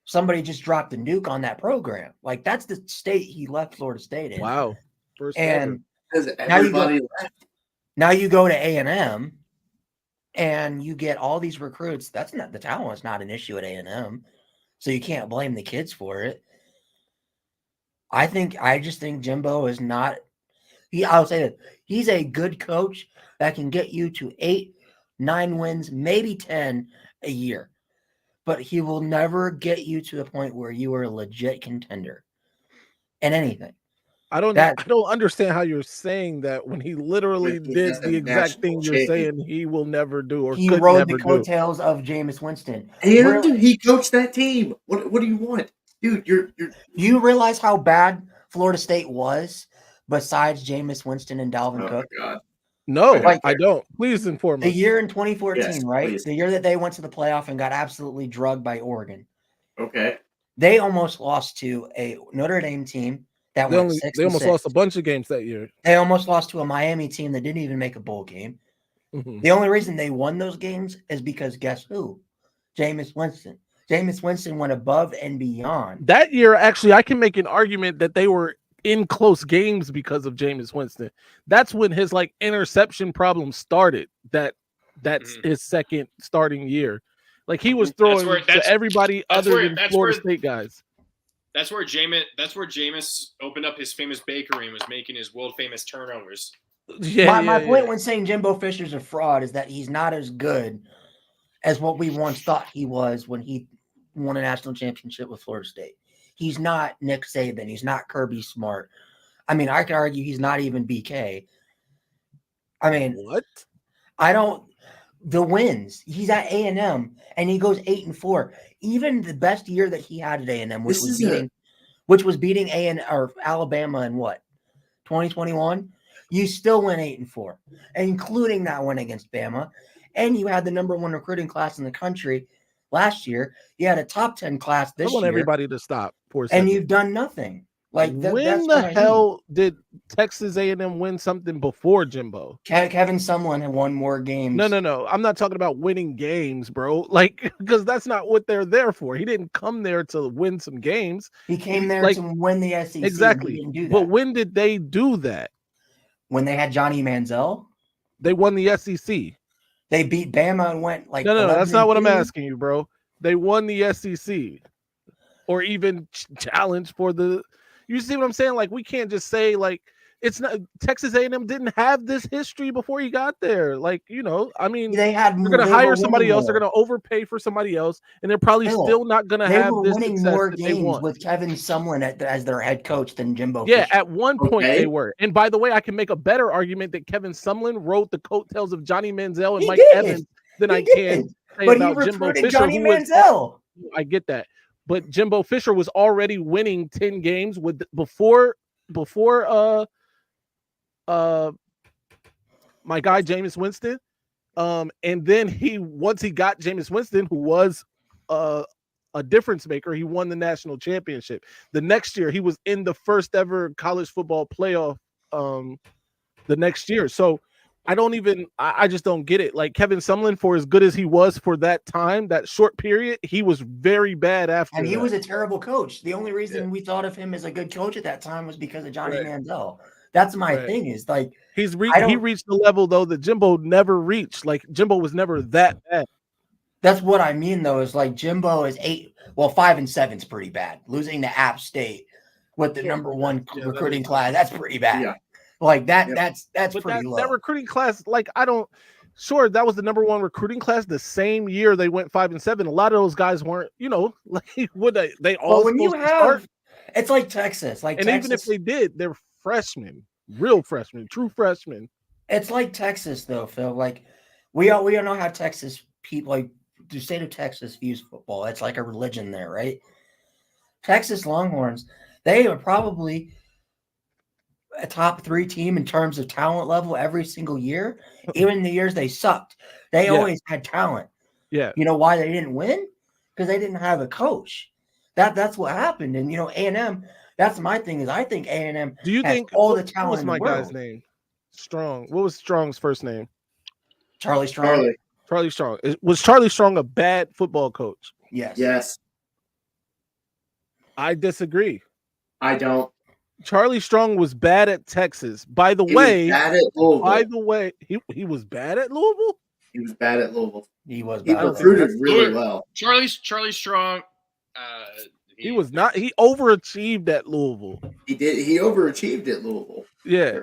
somebody just dropped a nuke on that program. That's the state he left Florida State in. Wow. And now you go to A&M, and you get all these recruits. That's not the talent is not an issue at A&M, so you can't blame the kids for it. I just think Jimbo is not. I'll say that he's a good coach that can get you to 8-9 wins, maybe 10 a year, but he will never get you to the point where you are a legit contender in anything. I don't understand how you're saying that when he literally did the exact thing you're saying he will never do, or he rode the coattails of Jameis Winston. And he coached that team. What do you want? Dude, you realize how bad Florida State was besides Jameis Winston and Dalvin Cook? God. No, I don't. Please inform us. The year in 2014, right? Please. The year that they went to the playoff and got absolutely drugged by Oregon. Okay. They almost lost to a Notre Dame team that They went only 6 they and almost 6. lost a bunch of games that year. They almost lost to a Miami team that didn't even make a bowl game. Mhm. The only reason they won those games is because guess who? Jameis Winston. Jameis Winston went above and beyond. That year, actually, I can make an argument that they were in close games because of Jameis Winston. That's when his like interception problem started. That's his second starting year. Like he was throwing to everybody other than Florida State guys. That's where Jameis opened up his famous bakery and was making his world famous turnovers. My point when saying Jimbo Fisher's a fraud is that he's not as good as what we once thought he was when he won a national championship with Florida State. He's not Nick Saban. He's not Kirby Smart. I mean, I could argue he's not even BK. I mean, what? The wins. He's at A&M and he goes 8-4. Even the best year that he had at A&M, which was beating Alabama in what? 2021. You still went 8-4, including that one against Bama. And you had the number 1 recruiting class in the country last year. You had a top 10 class this year. I want everybody to stop for a second. And you've done nothing. Like when the hell did Texas A&M win something before Jimbo? Kevin Sumlin had won more games. No. I'm not talking about winning games, bro. Like, because that's not what they're there for. He didn't come there to win some games. He came there to win the SEC. Exactly. He didn't do that. But when did they do that? When they had Johnny Manziel? They won the SEC. They beat Bama and went like No, that's not what I'm asking you, bro. They won the SEC or even challenge for the. You see what I'm saying? Like we can't just say like it's not Texas A&M didn't have this history before he got there. Like I mean, they're going to hire somebody else. They're going to overpay for somebody else, and they're probably still not going to have this winning success more that they games want. with Kevin Sumlin as their head coach than Jimbo. Yeah, Fisher. at one point they were. And by the way, I can make a better argument that Kevin Sumlin wrote the coattails of Johnny Manziel and Mike Evans than I can say about Jimbo Fisher. Johnny Manziel. I get that. But Jimbo Fisher was already winning 10 games with before my guy Jameis Winston. And then once he got Jameis Winston, who was a difference maker, he won the national championship. The next year he was in the first ever college football playoff the next year. So I just don't get it. Like Kevin Sumlin, for as good as he was for that time, that short period, he was very bad after. And he was a terrible coach. The only reason we thought of him as a good coach at that time was because of Johnny Manziel. That's my thing is like he reached the level though that Jimbo never reached. Like Jimbo was never that bad. That's what I mean though, is like Jimbo is 5-7 is pretty bad. Losing to App State with the number 1 recruiting class, that's pretty bad. Yeah. Like that, that's pretty low. That recruiting class, like that was the number 1 recruiting class. The same year they went 5-7. A lot of those guys weren't, like would they all? When you have, it's like Texas, even if they did, they're freshmen, real freshmen, true freshmen. It's like Texas though, Phil. Like we all know how Texas people, like the state of Texas, views football. It's like a religion there, right? Texas Longhorns, they are probably a top 3 team in terms of talent level every single year. Even the years they sucked, they always had talent. Yeah. You know why they didn't win? Because they didn't have a coach. That's what happened. And A&M, that's my thing is I think A&M do you think all the talent? What was my guy's name? Strong. What was Strong's first name? Charlie Strong. Charlie Strong. Was Charlie Strong a bad football coach? Yes. I disagree. I don't. Charlie Strong was bad at Texas. By the way, he was bad at Louisville. He was bad at Louisville. He was bad. He recruited really well. Charlie Strong. He was not. He overachieved at Louisville. He did. He overachieved at Louisville. Yeah.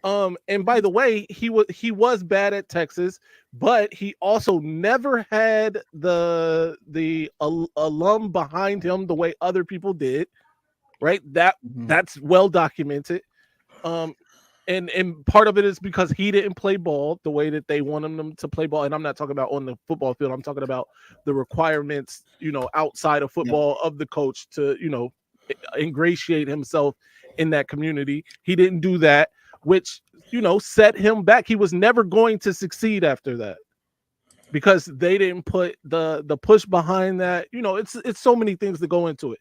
And by the way, he was bad at Texas, but he also never had the alum behind him the way other people did. Right, that's well documented, and part of it is because he didn't play ball the way that they wanted him to play ball. And I'm not talking about on the football field. I'm talking about the requirements, outside of football of the coach to, ingratiate himself in that community. He didn't do that, which set him back. He was never going to succeed after that because they didn't put the push behind that. It's so many things that go into it.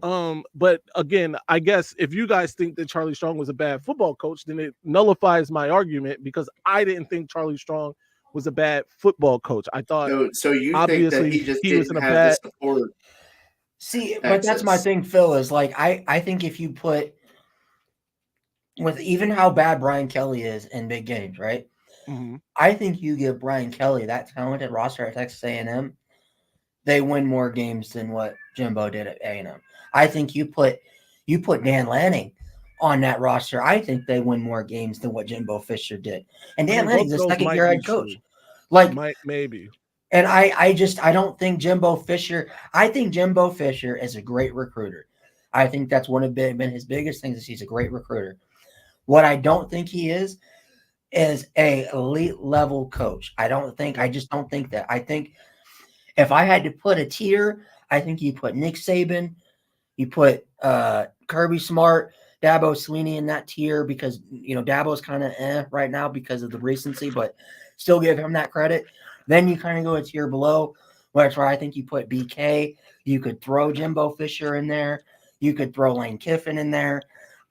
But again, I guess if you guys think that Charlie Strong was a bad football coach, then it nullifies my argument because I didn't think Charlie Strong was a bad football coach. I thought So you think that obviously he just he was didn't in a have bad. the support? See, but that's my Texas. thing, Phil, is like I think if you put with even how bad Brian Kelly is in big games, right? Mhm. I think you give Brian Kelly that talented roster at Texas A&M, they win more games than what Jimbo did at A&M. I think you put Dan Lanning on that roster, I think they win more games than what Jimbo Fisher did. And Dan both Lanning's a those second-year might be head coach. true. Like, Maybe. and I don't think Jimbo Fisher. I think Jimbo Fisher is a great recruiter. I think that's been his biggest things is he's a great recruiter. What I don't think he is a elite level coach. I just don't think that. I think if I had to put a tier, I think you put Nick Saban, you put Kirby Smart, Dabo Swinney in that tier because Dabo's kind of right now because of the recency, but still give him that credit. Then you kind of go a tier below, where I think you put BK. You could throw Jimbo Fisher in there. You could throw Lane Kiffin in there.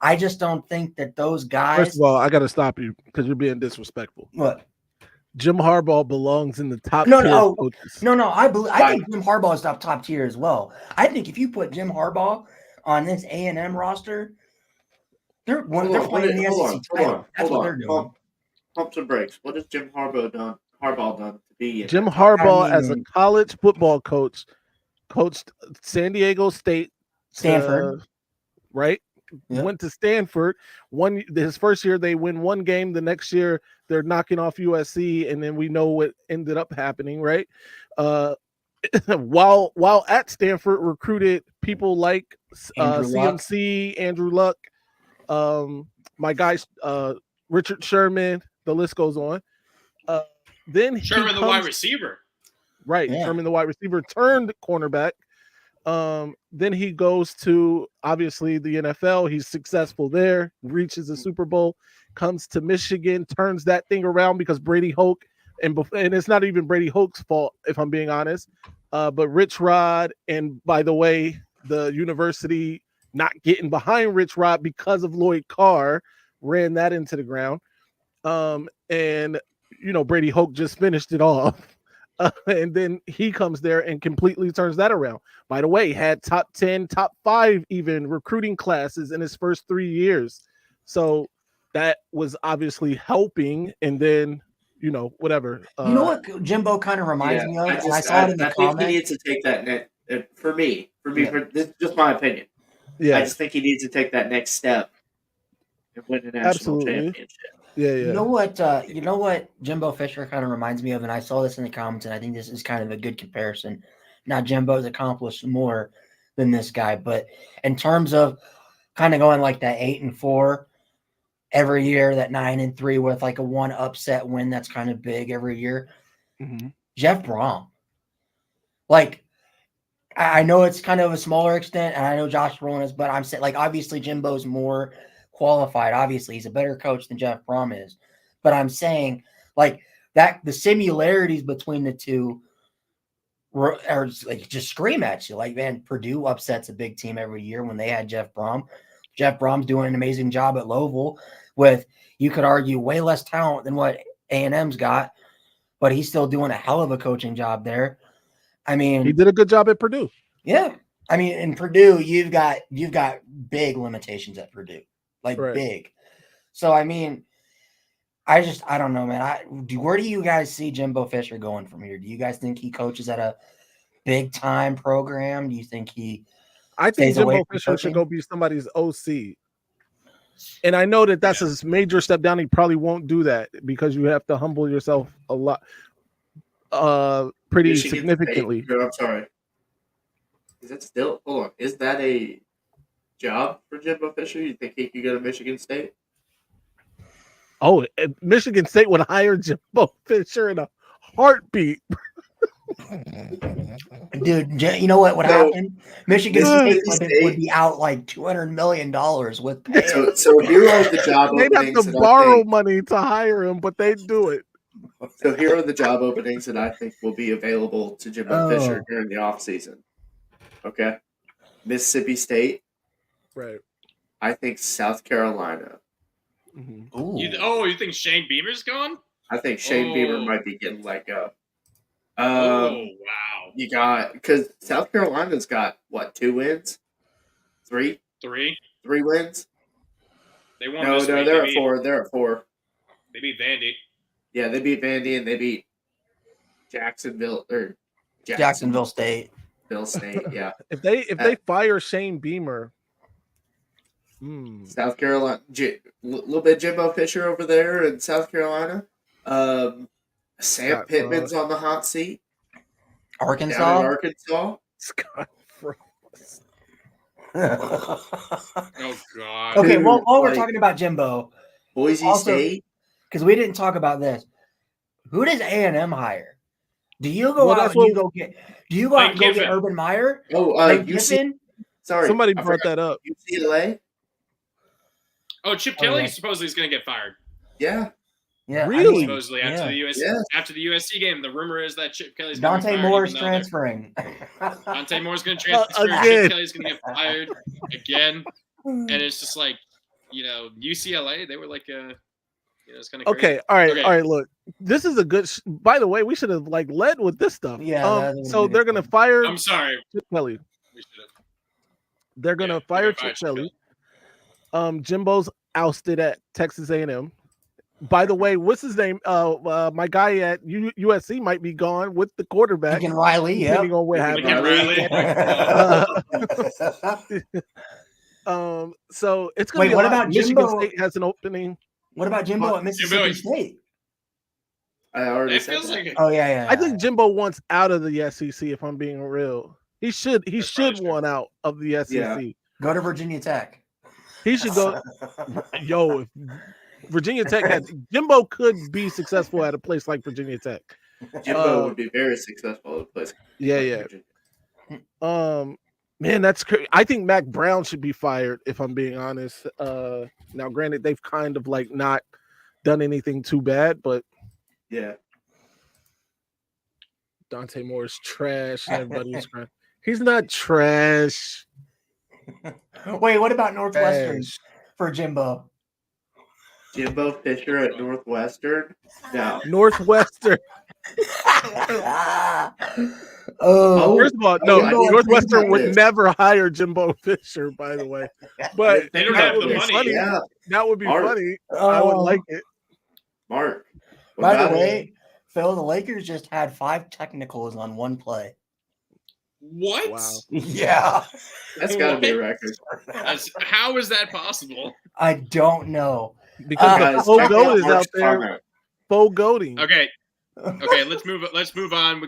I just don't think that those guys. First of all, I got to stop you because you're being disrespectful. What? Jim Harbaugh belongs in the top No, tier no, coaches. no. I think Jim Harbaugh is top tier as well. I think if you put Jim Harbaugh on this A&M roster, they're playing in the SEC title. That's what they're doing. Pump some brakes. What has Jim Harbaugh done to be? Jim Harbaugh, as a college football coach, coached San Diego State, Stanford, right? Yep. Went to Stanford. His first year, they win one game. The next year, they're knocking off USC, and then we know what ended up happening, right? While at Stanford, recruited people like CMC, Andrew Luck, my guys, Richard Sherman. The list goes on. Then Sherman, the wide receiver, right? Yeah. Sherman, the wide receiver, turned cornerback. Then he goes to obviously the NFL. He's successful there, reaches the Super Bowl, comes to Michigan, turns that thing around because Brady Hoke, and it's not even Brady Hoke's fault, if I'm being honest. But Rich Rod, and by the way, the university not getting behind Rich Rod because of Lloyd Carr ran that into the ground. And Brady Hoke just finished it off. And then he comes there and completely turns that around. By the way, had top 10, top 5 even recruiting classes in his first 3 years. So that was obviously helping. And then, whatever. You know what Jimbo kind of reminds me of? I saw it in the comments. I think he needs to take that for me, this is just my opinion. Yeah. I just think he needs to take that next step and win the national championship. Yeah. You know what Jimbo Fisher kind of reminds me of, and I saw this in the comments, and I think this is kind of a good comparison. Now, Jimbo's accomplished more than this guy, but in terms of kind of going like that 8-4 every year, that 9-3 with like a one upset win that's kind of big every year. Mm-hmm. Jeff Brom. Like, I know it's kind of a smaller extent, and I know Josh Brolin is, but I'm saying, like, obviously Jimbo's more qualified. Obviously, he's a better coach than Jeff Brom is. But I'm saying, like, that the similarities between the two are like just scream at you. Like, man, Purdue upsets a big team every year when they had Jeff Brom. Jeff Brom's doing an amazing job at Louisville with, you could argue, way less talent than what A&M's got, but he's still doing a hell of a coaching job there. I mean, he did a good job at Purdue. Yeah. I mean, in Purdue, you've got big limitations at Purdue. Like, right. Big. So, I mean, I don't know, man. Where do you guys see Jimbo Fisher going from here? Do you guys think he coaches at a big-time program? Do you think I think Jimbo Fisher should go be somebody's OC. And I know that's a major step down. He probably won't do that because you have to humble yourself a lot, pretty significantly. I'm sorry. Is that still – hold on. Is that a job for Jimbo Fisher? You think he could go to Michigan State? Oh, Michigan State would hire Jimbo Fisher in a heartbeat. Dude, you know what would happen? Michigan State would be out like $200 million with pay. So here are the job openings. They'd have to borrow money to hire him, but they'd do it. So here are the job openings that I think will be available to Jimbo Fisher during the offseason. Okay? Mississippi State. Right. I think South Carolina. Mhm. Ooh. You think Shane Beamer's gone? I think Shane Beamer Oh. might be getting let go. Wow. You got because South Carolina's got what 2 wins, 3 3. wins. They won No, this week. they're at 4. They're at 4. They beat Vandy. Yeah, they beat Vandy and they beat Jacksonville or Jacksonville State. State. Yeah, If they fire Shane Beamer, South Carolina, little bit Jimbo Fisher over there in South Carolina. Sam Scott Pittman's on the hot seat down Arkansas. in Arkansas. Scott Frost. Oh God. Okay, Dude, while we're like- talking about Jimbo, Boise Also- State. because we didn't talk about this, who does A&M hire? Do you go Well, out that's and you what- go get? Do you go out Lane and go get Kiffin. Urban Meyer? Oh, Lane UC. Kiffin? Sorry, Somebody I brought forgot. that up. UCLA. Oh, Chip Oh, Kelly yeah. supposedly is going to get fired. Yeah, Yeah, Really? Supposedly after the USC game, the rumor is that Chip Kelly's going to Dante be fired. Moore's even though they're- transferring. Dante Moore's going to transfer. Again. Chip Kelly's going to get fired again. And it's just like, UCLA, they were like, it's kind of Okay, all right, Okay. all right. Look, this is a good. By the way, we should have led with this stuff. Yeah, that was so a good they're gonna point. fire I'm sorry. Chip Kelly. We should have. They're gonna Yeah, fire they're Chip gonna fire Kelly. Jimbo's ousted at Texas A&M. By the way, what's his name? My guy at USC might be gone with the quarterback. Lincoln Riley, yeah. Depending on what Lincoln happens. Riley. So it's gonna Wait, be a what lot. about Michigan Jimbo? State has an opening. What about Jimbo at Mississippi State? I already It said feels that. like Oh yeah. I think Jimbo wants out of the SEC. If I'm being real, he should probably true. want out of the SEC. Yeah. Go to Virginia Tech. He should go. Yo, if Virginia Tech had Jimbo could be successful at a place like Virginia Tech. Jimbo would be very successful at a place. Yeah. Man, that's crazy. I think Mac Brown should be fired. If I'm being honest. Now, granted, they've kind of like not done anything too bad, but Yeah. Dante Moore's trash. And everybody's trash. He's not trash. Wait, what about Northwestern Trash. for Jimbo? Jimbo Fisher at Northwestern. No. Northwestern. Oh, First of all, no, Jimbo Northwestern at would this. never hire Jimbo Fisher, by the way. But They don't that have would the be money. funny. Yeah. That would be Art. funny. I would like it. Mark. what by the about it? way, Phil, the Lakers just had 5 technicals on one play. What? Wow. Yeah, That's got to be a record. How is that possible? I don't know. Because Guys, the full check goat out is out Mark's there. comment. Full goating. Okay, let's move on.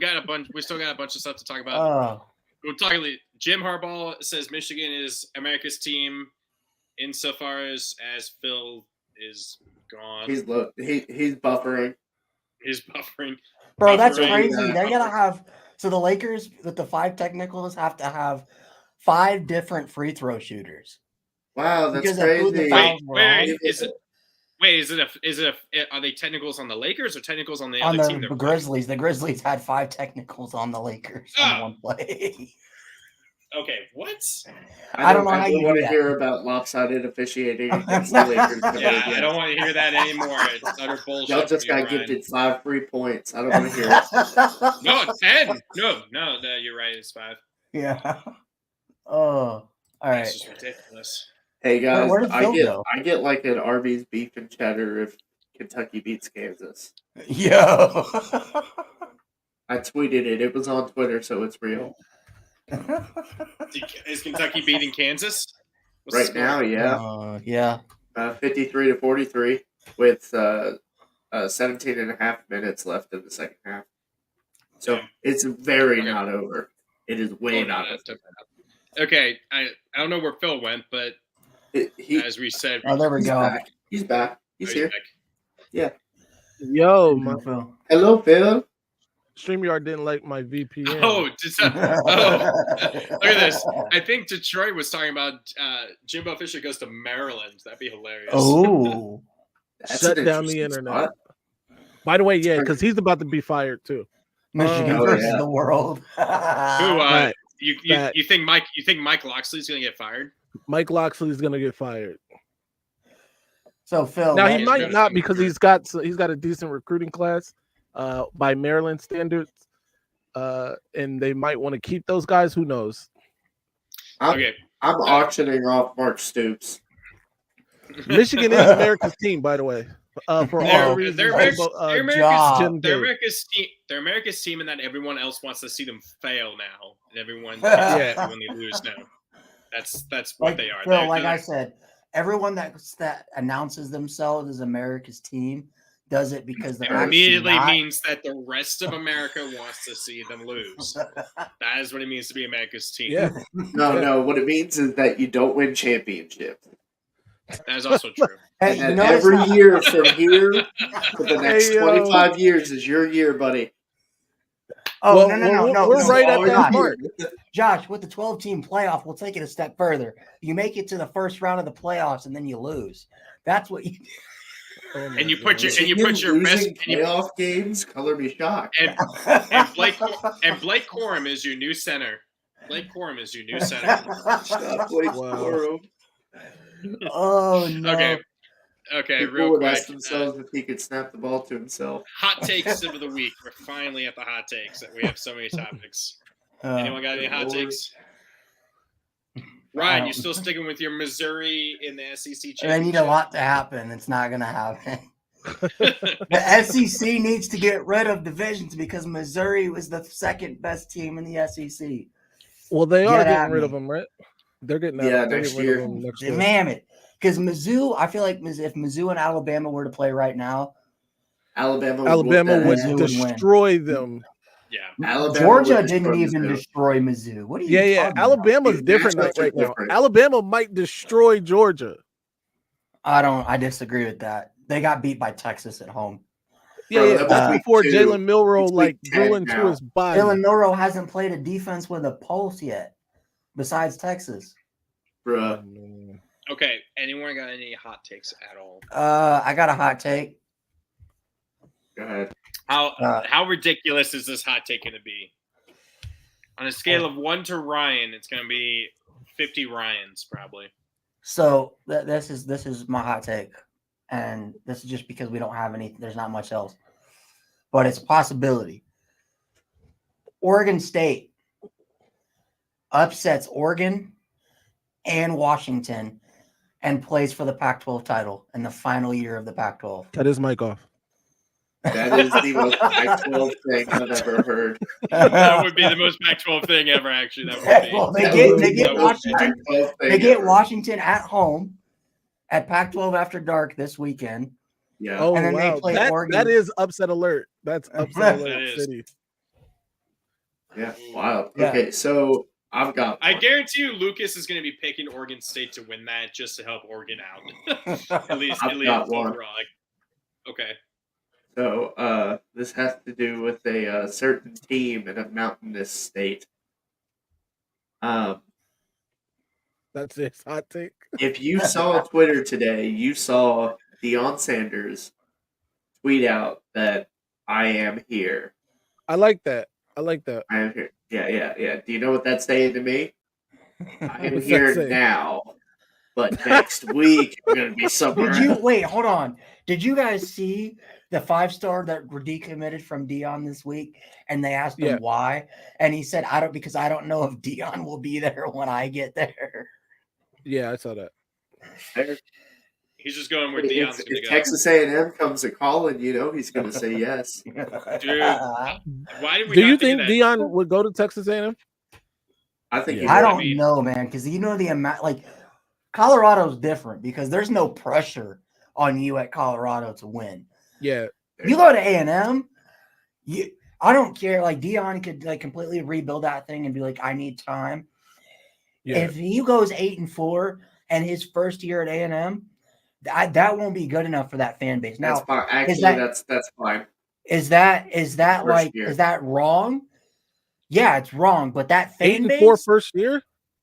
We still got a bunch of stuff to talk about. Oh, We'll talk. Jim Harbaugh says Michigan is America's team, insofar as Phil is gone. He's buffering. He's buffering. bro, that's Buffering. crazy. They're gonna have the Lakers with the 5 technicals have to have 5 different free throw shooters. Wow, that's Because of who the crazy. fouls were on. Are they technicals on the Lakers or technicals on the On other team? the Grizzlies. The Grizzlies had 5 technicals on the Lakers on one play. Okay, what? I don't know how I you don't want do to that. hear about lopsided officiating against the Lakers. Yeah, I don't want to hear that anymore. It's utter bullshit. Y'all just from you, got Brian. gifted 5 free points. I don't want to hear it. No, 10. No, you're right. It's 5. Yeah. Oh, all right. It's just ridiculous. Hey guys, Where did Phil go? I get like an Arby's beef and cheddar if Kentucky beats Kansas. Yo. I tweeted it. It was on Twitter, so it's real. Is Kentucky beating Kansas? What's the Right score? now, yeah. Yeah. 53-43 with 17 and a half minutes left in the second half. So Okay. it's very Okay. not over. It is way Oh, no, not no, over. Okay, I don't know where Phil went, but as we said, Oh, there we He's go. back. He's back. He's here. back. Yo, my Hello, Phil. StreamYard didn't like my VPN. Oh, look at this. I think Detroit was talking about Jimbo Fisher goes to Maryland. That'd be hilarious. Oh. That's Shut an down the interesting internet. spot. By the way, yeah, because he's about to be fired too. Michigan Oh, versus yeah. the world. Who? Right. that You think Mike Loxley's gonna get fired? Mike Loxley is going to get fired. So Phil, Now that he is might gonna not sound because good. he's got a decent recruiting class by Maryland standards, and they might want to keep those guys. Who knows? I'm Okay. auctioning off Mark Stoops. Michigan is America's team, by the way. For all the reasons. They're job. They're America's team in that everyone else wants to see them fail now, and everyone Yeah. when they lose now. That's what Like they are. Phil, They're- like they're- I said, everyone that announces themselves as America's team does it because they're immediately actually not. means that the rest of America wants to see them lose. That is what it means to be America's team. Yeah. No. What it means is that you don't win championships. That is also true. Hey, And you notice every how- year from here for the next Hey, 25 years is your year, buddy. Oh, Well, no. we're right at All that your mark. year. Josh, with the 12-team playoff, we'll take it a step further. You make it to the first round of the playoffs and then you lose. That's what you Oh my And you put your God. and you put your best Losing playoff games, color me shocked. and Blake Corum is your new center. Blake Corum is your new center. Stop Blake Wow. Corum. Oh no. Okay, People real would quick. ask themselves if he could snap the ball to himself. Hot takes of the week. We're finally at the hot takes. We have so many topics. Anyone got any hot takes? Ryan, you still sticking with your Missouri in the SEC championship? And I need a lot to happen. It's not going to happen. The SEC needs to get rid of divisions because Missouri was the second best team in the SEC. Well, they are Get at getting rid me. of them, right? They're getting out. Yeah, they're next getting rid of year. them next year. Damn it. Because Mizzou, I feel like if Mizzou and Alabama were to play right now, Alabama Alabama would Mizzou would win. destroy them. Yeah. Alabama Georgia would didn't destroy even Mizzou. destroy Mizzou. What are you Yeah. talking about? Alabama's Dude, different matchups are right now. different. Alabama might destroy Georgia. I disagree with that. They got beat by Texas at home. Bro, Yeah. that That's was before week 2. Jalen Milroe It's like week grew 10 into now. his body. Dylan Milroe hasn't played a defense with a pulse yet, besides Texas. Bruh. Okay. Anyone got any hot takes at all? I got a hot take. Go ahead. How ridiculous is this hot take going to be? On a scale of 1 to Ryan, it's going to be 50 Ryans probably. So this is my hot take, and this is just because we don't have any. There's not much else, but it's a possibility. Oregon State upsets Oregon and Washington, and plays for the Pac-12 title in the final year of the Pac-12. Cut his mic off. That is the most Pac-12 thing I've ever heard. That would be the most Pac-12 thing ever. Actually, that would be. Well, they That get was they the get most Washington. Pac-12 thing They get ever. Washington at home at Pac-12 After Dark this weekend. Yeah. Oh And then they wow, play Oregon. that is upset alert. That's upset That alert is. city. Yeah. Wow. Yeah. Okay, so I've got I one. guarantee you, Lucas is going to be picking Oregon State to win that just to help Oregon out. at least I've got one. overall. Okay. So this has to do with a certain team in a mountainous state. That's his hot take. If you saw Twitter today, you saw Deion Sanders tweet out that I am here. I like that. I like that. I am here. Yeah. Do you know what that's saying to me? I am What's that here saying? now, but next week I'm gonna be somewhere. Did you else. wait? Hold on. Did you guys see the 5-star that were decommitted from Dion this week? And they asked him Yeah. why, and he said, "I don't know if Dion will be there when I get there." Yeah, I saw that. He's just going where Deion's going to If go. Texas A&M comes a calling, he's gonna say yes. Dude, why did we Do not you think think of that? Dion would go to Texas A&M? I think he I would. don't know, man, because you know the amount. Like Colorado's different because there's no pressure on you at Colorado to win. Yeah. You go to A&M, I don't care. Like Dion could like completely rebuild that thing and be like, I need time. Yeah. If he goes 8-4 and his first year at A&M, that won't be good enough for that fan base. That's Now, fine. Actually, that- that's fine. is that First like year. is that wrong? Yeah, it's wrong. But that fan 8-4 base, first year?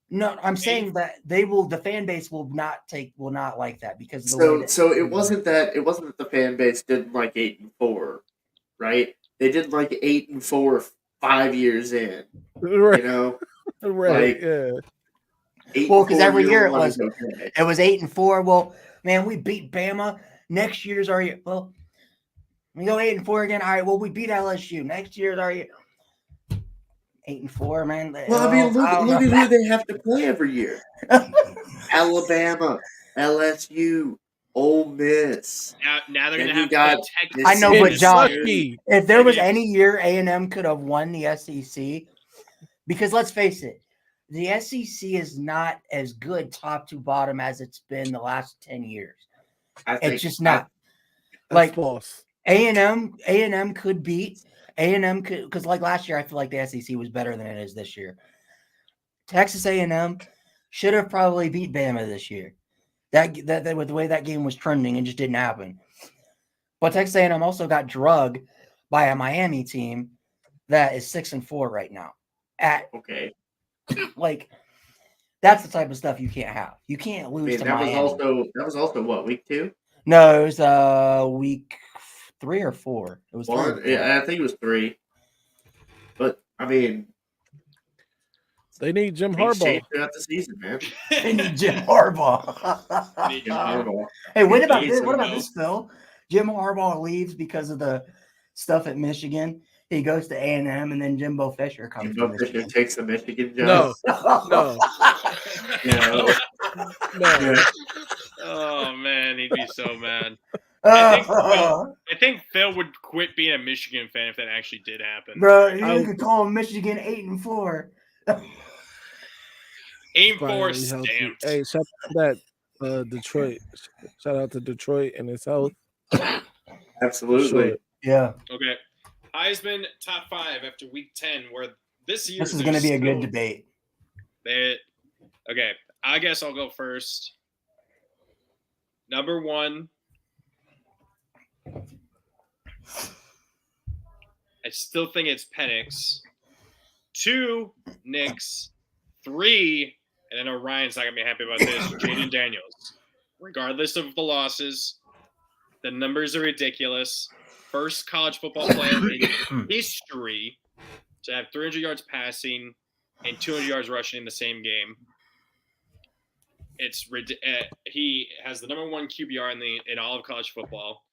no, I'm saying that the fan base will not like that because of the way So that, it wasn't that the fan base didn't like 8-4, right? They did like 8-4 5 years in. Right. Right. Like, Yeah. 8 Well, 'cause every year year it one was- is okay. It was 8-4. Well, man, we beat Bama. Next year's our year. Well, we go 8-4 again. All right. Well, we beat LSU. Next year's our year. 8-4, man. Well, I mean, look don't at know. who they have to play every year: Alabama, LSU, Ole Miss. Now they're Then gonna you have to got play Texas. I know, but Mississippi Josh, State. if there was Maybe. any year A&M could have won the SEC, because let's face it, the SEC is not as good top to bottom as it's been the last 10 years. I think It's just not. That's Like false. A&M could beat A&M could, because like last year, I feel like the SEC was better than it is this year. Texas A&M should have probably beat Bama this year. That with the way that game was trending, it just didn't happen. But Texas A&M also got drugged by a Miami team that is 6-4 right now. Okay. Like, that's the type of stuff you can't have. You can't I lose mean, to that Miami. was also what, week 2? No, it was week 3 or 4. It was 3 or 4. Yeah, I think it was 3. But I mean, They need Jim things Harbaugh. change throughout the season, man. They need Jim Harbaugh. Jim Harbaugh. Hey, what He about needs this? to What about go. this, Phil? Jim Harbaugh leaves because of the stuff at Michigan. He goes to A&M, and then Jimbo Fisher comes Jimbo to Fisher Michigan. takes the Michigan No, job. no, You know? no. Yeah. Oh man, he'd be so mad. I think Phil would quit being a Michigan fan if that actually did happen. Bro, you I- could call him Michigan 8-4. 8-4 Finally healthy. stamped. Hey, shout out to that Detroit. Shout out to Detroit and its health. Absolutely. Sure. Yeah, Okay. Heisman top 5 after week 10, where this year this is going to be a good debate. Okay, I guess I'll go first. Number 1. I still think it's Penix. 2, Nix. 3, and I know Ryan's not going to be happy about this, Jaden Daniels. Regardless of the losses, the numbers are ridiculous. First college football player in history to have 300 yards passing and 200 yards rushing in the same game. He has the number 1 QBR in all of college football.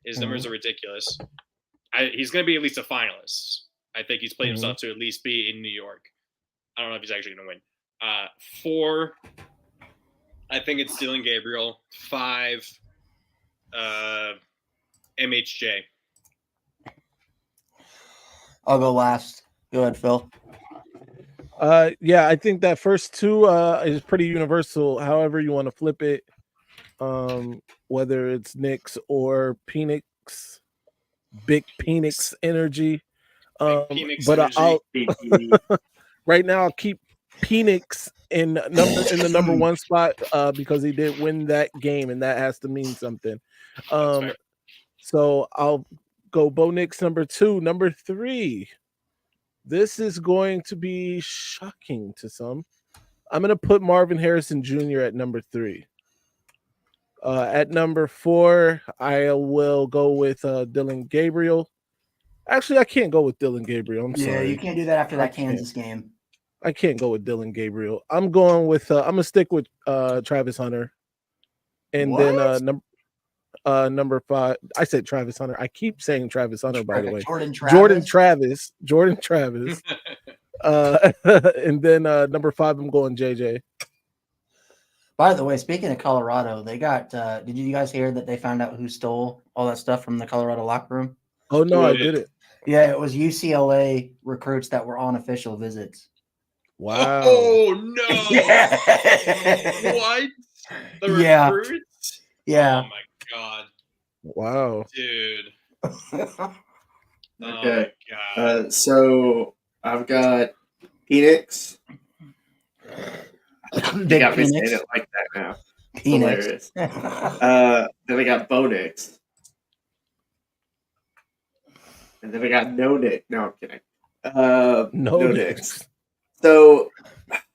His numbers are ridiculous. He's going to be at least a finalist. I think he's played himself to at least be in New York. I don't know if he's actually going to win. 4, I think it's Dylan Gabriel. 5, MHJ. I'll go last. Go ahead, Phil. Yeah, I think that first 2 is pretty universal. However you want to flip it, whether it's Knicks or Penix, big Penix energy. Penix But energy. I'll right now I'll keep Penix in the number 1 spot because he did win that game, and that has to mean something. fair. So I'll go Bo Nix number 2. Number 3. This is going to be shocking to some. I'm going to put Marvin Harrison Jr. at number 3. At number 4, I will go with Dylan Gabriel. Actually, I can't go with Dylan Gabriel. I'm Yeah, sorry. you can't do that after I that can't. Kansas game. I can't go with Dylan Gabriel. I'm going with I'm gonna stick with Travis Hunter. And then number 5. I said Travis Hunter. I keep saying Travis Hunter, by the way. Jordan Travis. Jordan Travis. And then number 5, I'm going JJ. By the way, speaking of Colorado, they got did you guys hear that they found out who stole all that stuff from the Colorado locker room? Oh no, I did it. Yeah, it was UCLA recruits that were on official visits. Wow. Oh no! Yeah. What? The Yeah. recruits? Yeah. Oh my god, Wow. dude! Oh Okay. my god. So I've got Phoenix. You Big got me Phoenix. saying it like that now. Phoenix. Hilarious. Then I got Bo Nix. And then I got No Nick. No, I'm kidding. No Nix. So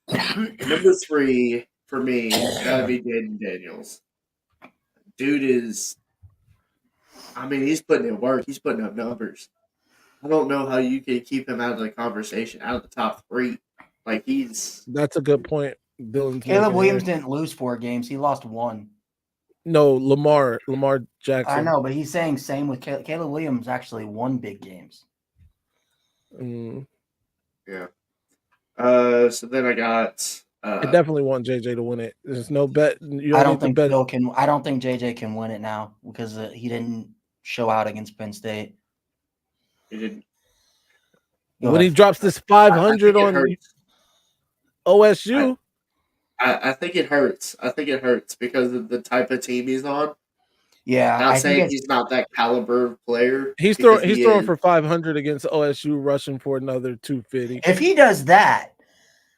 number 3 for me gotta be Jaden Daniels. Dude is, I mean, he's putting in work. He's putting up numbers. I don't know how you can keep him out of the conversation, out of the top 3. Like he's That's a good point. Dylan's Caleb making Williams there. didn't lose 4 games. He lost 1. No, Lamar Jackson. I know, but he's saying same with Caleb Williams actually won big games. Mm, yeah. So then I got I definitely want JJ to win it. There's no bet. You I don't don't need to think bet. Phil can. I don't think JJ can win it now because he didn't show out against Penn State. he didn't. Go When he ahead. drops this I 500 think it on hurts. OSU, I think it hurts. I think it hurts because of the type of team he's on. Yeah, Not I think saying it's- he's not that caliber of player. he's because throwing he throwing is. for 500 against OSU, rushing for another 250. if he does that,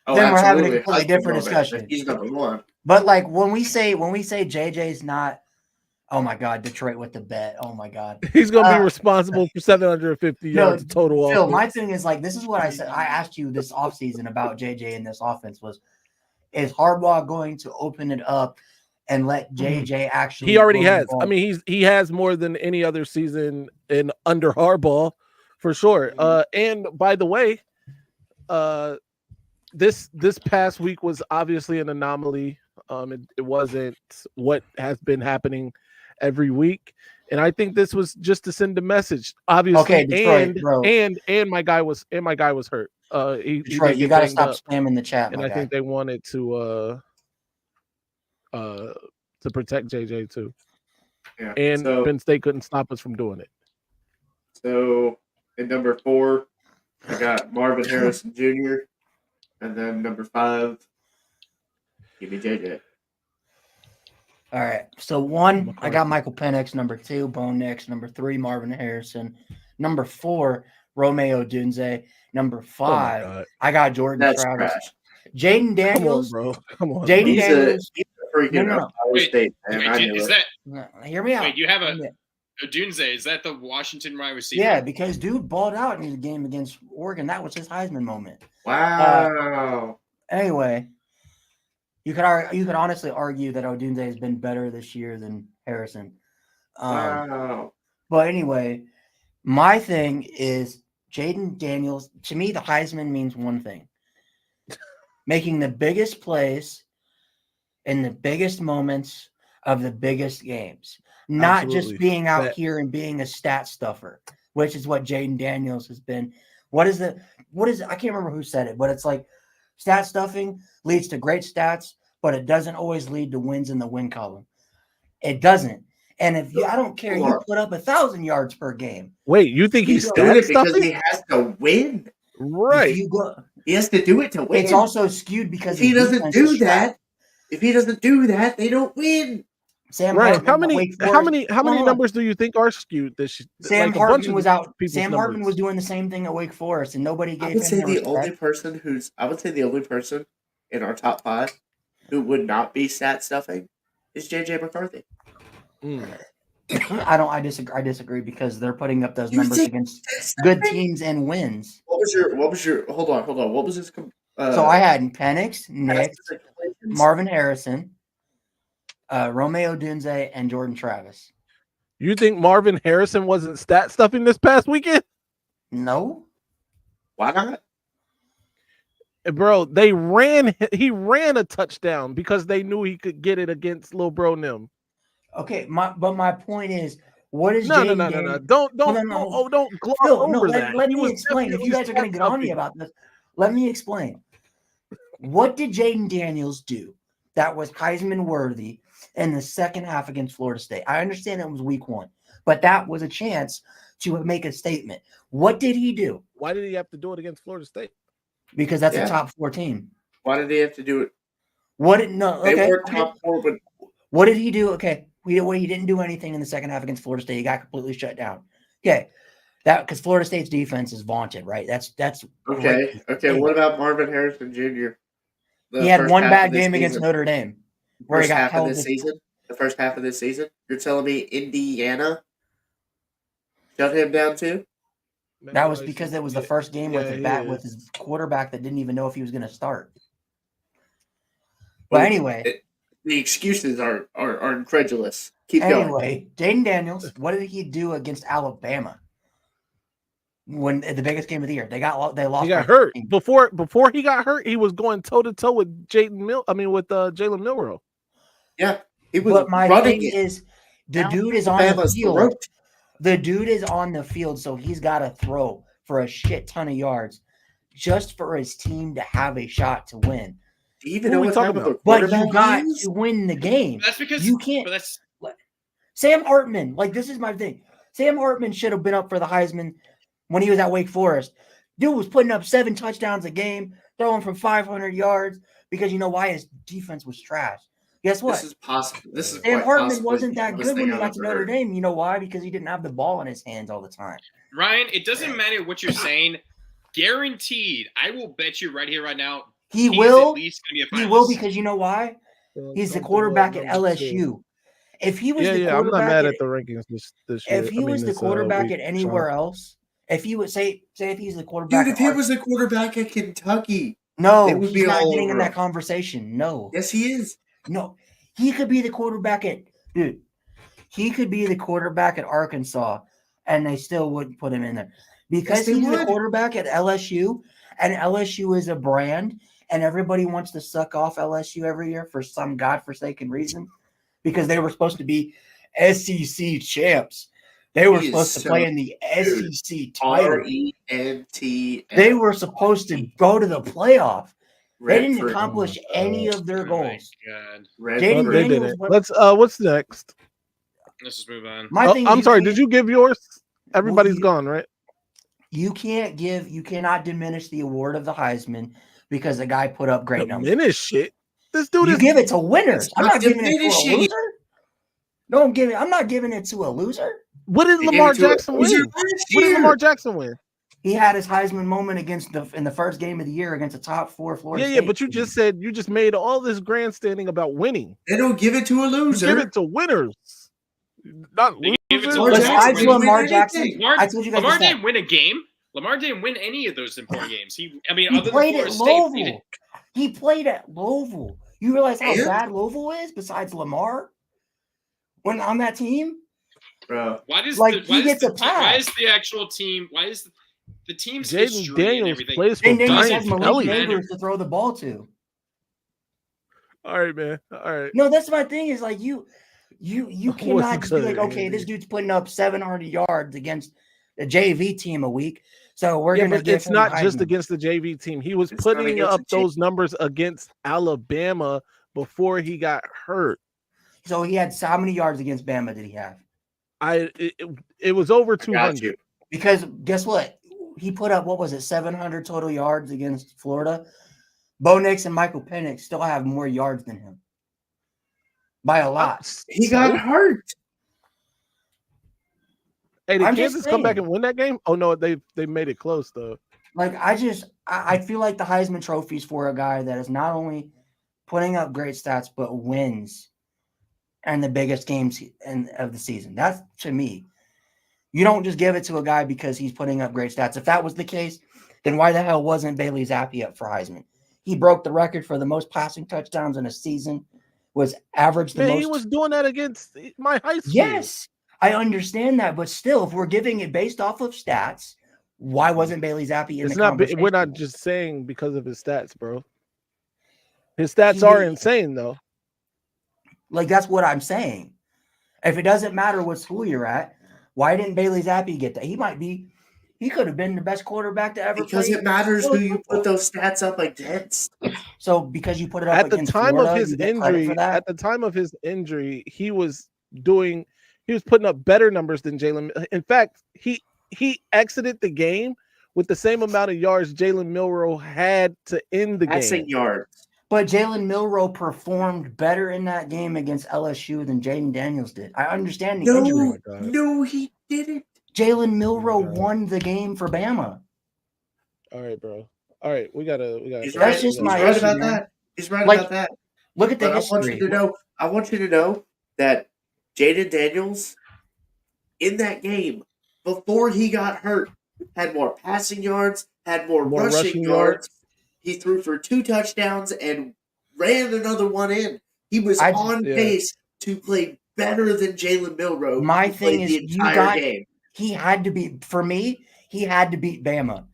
Oh, then we're having a absolutely. completely Heisman different moment. discussion. He's number one. but like when we say JJ's not, oh my God, Detroit with the bet. Oh my God, He's going to be responsible for 750 no, yards total. Phil, offense. my thing is like this is what I said. I asked you this offseason about JJ in this offense was, is Harbaugh going to open it up and let JJ actually? He already throw the has. ball? I mean, he has more than any other season in under Harbaugh, for sure. And by the way, this past week was obviously an anomaly. It wasn't what has been happening every week, and I think this was just to send a message. Obviously, Okay, Detroit, bro. and my guy was hurt. He Detroit, did you get got to banged stop up, spamming the chat, and my I guy. think they wanted to protect JJ too. Yeah. And so, Penn State couldn't stop us from doing it. So in number 4, I got Marvin Harrison Jr. And then number 5, give me JJ. All right. So 1, I got Michael Penix. Number 2, Bo Nix. Number 3, Marvin Harrison. Number 4, Romeo Dunze. Number 5, God. I got Jordan That's Travis. trash. Jaden Come on, Daniels. bro. Come on. Jaden bro. He's a Daniels. freaking No. Ohio Wait, State man. I Wait, knew is it. that Hear me out. wait? You have Hear me out. a Dunze? Is that the Washington wide receiver? Yeah, because dude balled out in the game against Oregon. That was his Heisman moment. Wow. Anyway, you could honestly argue that Odunze has been better this year than Harrison. Wow. But anyway, my thing is Jaden Daniels. To me, the Heisman means one thing: making the biggest plays in the biggest moments of the biggest games, not Absolutely. just being out That- here and being a stat stuffer, which is what Jaden Daniels has been. What is it? I can't remember who said it, but it's like stat stuffing leads to great stats, but it doesn't always lead to wins in the win column. It doesn't. And if you, I don't care, you put up 1,000 yards per game. Wait, you think he's Doing stat it because stuffing? he has to win. Right. If you go, He has to do it to win. it's also skewed because if he his doesn't defense is do strapped. that, they don't win. Sam Right. Hartman, How at many Wake how Forest- many Hold on. numbers do you think are skewed this Sam like a bunch Hartman of was out. people's Sam Hartman numbers. was doing the same thing at Wake Forest, and nobody I gave would him say the the respect. only person in our top 5 who would not be stat stuffing is JJ McCarthy. I disagree because they're putting up those You numbers think against that's good stuffing? teams and wins. What was your hold on. What was his So I had Penix, Nick, passes and Marvin Harrison, Romeo Dunze, and Jordan Travis. You think Marvin Harrison wasn't stat stuffing this past weekend? No, Why not? Bro, he ran a touchdown because they knew he could get it against Lil Bro Nim. okay. But my point is, what is No. Jaden Don't Daniels? gloss Phil, over let that. He me was explain. If you definitely guys are going to get on me stat about this, let me explain. What did Jaden Daniels do that was Heisman worthy in the second half against Florida State? I understand it was week 1, but that was a chance to make a statement. What did he do? Why did he have to do it against Florida State? Because that's Yeah. a top 4 team. Why did he have to do it? They were top 4, but What did he do? Okay. He didn't do anything in the second half against Florida State. He got completely shut down. Okay. That because Florida State's defense is vaunted, right? That's okay. great. What about Marvin Harrison Jr.? He had one bad game against Notre Dame where he First got half of held. this season. The first half of this season. You're telling me Indiana shut him down too? That was because it was the first game with with his quarterback that didn't even know if he was going to start. But anyway, the excuses are incredulous. Keep going. Jaden Daniels, what did he do against Alabama? when at the biggest game of the year. They lost. He got by hurt 15. before he got hurt. He was going toe to toe with Jalen Milrow. Yeah, he was But my running thing it is, the down dude is on the Alabama's field. throat. The dude is on the field, so he's got to throw for a shit ton of yards just for his team to have a shot to win. Do you even Who know we what talking type of a about? But you quarterback got he is? to win the game. That's because You can't. But that's Sam Hartman, like this is my thing. Sam Hartman should have been up for the Heisman when he was at Wake Forest. Dude was putting up 7 touchdowns a game, throwing from 500 yards because you know why? His defense was trash. Guess what? This is possible. This is Sam quite Hartman possibly wasn't the that dumbest good when thing he I've got to ever Notre heard. Dame. You know why? Because he didn't have the ball in his hands all the time. Ryan. It doesn't matter what you're saying. Guaranteed, I will bet you right here, right now. He he's will. At least going to be a He finalist. will because you know why? He's the quarterback at LSU. If he was the Yeah. I'm not quarterback mad at at the rankings this year. if he was the quarterback at anywhere else, if he would say if he's the quarterback, Dude, if he was the quarterback at Kentucky, no, it would he's be not all getting in over that him. conversation. No, Yes, he is. no, he could be the quarterback at dude. He could be the quarterback at Arkansas, and they still wouldn't put him in there because Yes, they he's the would. quarterback at LSU, and LSU is a brand, and everybody wants to suck off LSU every year for some godforsaken reason because they were supposed to be SEC champs. They were He is supposed to so play in the good. SEC title. RENT. They were supposed to go to the playoff. They didn't accomplish any of their Oh my goals. God. Jaden Well, they Daniels didn't. was- Let's what's next? Let's just move on. My thing is I'm sorry, can't- did you give yours? Everybody's you- gone, right? You cannot diminish the award of the Heisman because the guy put up great numbers. Diminish shit. This dude You is give it to winners. It's I'm not not giving it to a diminishing it. loser. No, I'm not giving it to a loser. what did They gave Lamar it to a Jackson loser win? last What did year. Lamar Jackson win? He had his Heisman moment in the first game of the year against the top 4 Florida Yeah, State but you team. just said you just made all this grandstanding about winning. They don't give it to a You loser. give it to winners, not They gave it to losers. Lamar Jackson Besides didn't Lamar win Jackson, anything. Lamar, I told you guys Lamar this stat. didn't win a game. Lamar didn't win any of those important games. He He other played than at Florida State, he Louisville. He played at Louisville. You realize how And? bad Louisville is besides Lamar? When on that team? Bro, Why does Like, the, he why, gets does a the, why pass. is the actual team? Why is the team's Jaden history and Daniels everything? plays for Jaden Daniels Brian has Malik Kelly. Neighbors to throw the ball to. All right, man. All right. No, that's my thing. Is like you cannot just be like, good, okay, Andy. this dude's putting up 700 yards against the JV team a week, so we're Yeah, gonna. but give it's him not just Heisman. against the JV team. He was It's not putting against up the J- those numbers against Alabama before he got hurt. So he had how many yards against Bama did he have? It was over I got you. 200. Because guess what? He put up, what was it, 700 total yards against Florida? Bo Nix and Michael Penix still have more yards than him. By a lot. He got hurt. Hey, did I'm just Kansas come back saying. and win that game? Oh no, they made it close though. Like, I feel like the Heisman Trophy is for a guy that is not only putting up great stats, but wins and the biggest games of the season. That's, to me, you don't just give it to a guy because he's putting up great stats. If that was the case, then why the hell wasn't Bailey Zappi up for Heisman? He broke the record for the most passing touchdowns in a season, was averaged the Man, most. he was doing that against my high school. Yes, I understand that, but still, if we're giving it based off of stats, why wasn't Bailey Zappi in It's the not. conversation? We're not just saying because of his stats, bro. His stats are insane, though. Like, that's what I'm saying. If it doesn't matter what school you're at, why didn't Bailey Zappi get that? He could have been the best quarterback to ever Because play it matters who college you football. put those stats up against. So because you put it up At the against time Florida, of his you get credit injury, for that? at the time of his injury, he was putting up better numbers than Jalen. In fact, he exited the game with the same amount of yards Jalen Milrow had to end the Passing game. yards. But Jalen Milrow performed better in that game against LSU than Jaden Daniels did. I understand the injury. No, he didn't. Jalen Milrow God. won the game for Bama. All right, bro. All right, we gotta. He's That's right. just He's my right issue, about man. that. He's right Like, about that. Look at the But I want you history. to know. I want you to know that Jaden Daniels in that game before he got hurt had more passing yards, had more rushing yards. He threw for 2 touchdowns and ran another one in. He was on pace to play better than Jalen Milrow. My who played thing the is, entire game. he had to be, for me, he had to beat Bama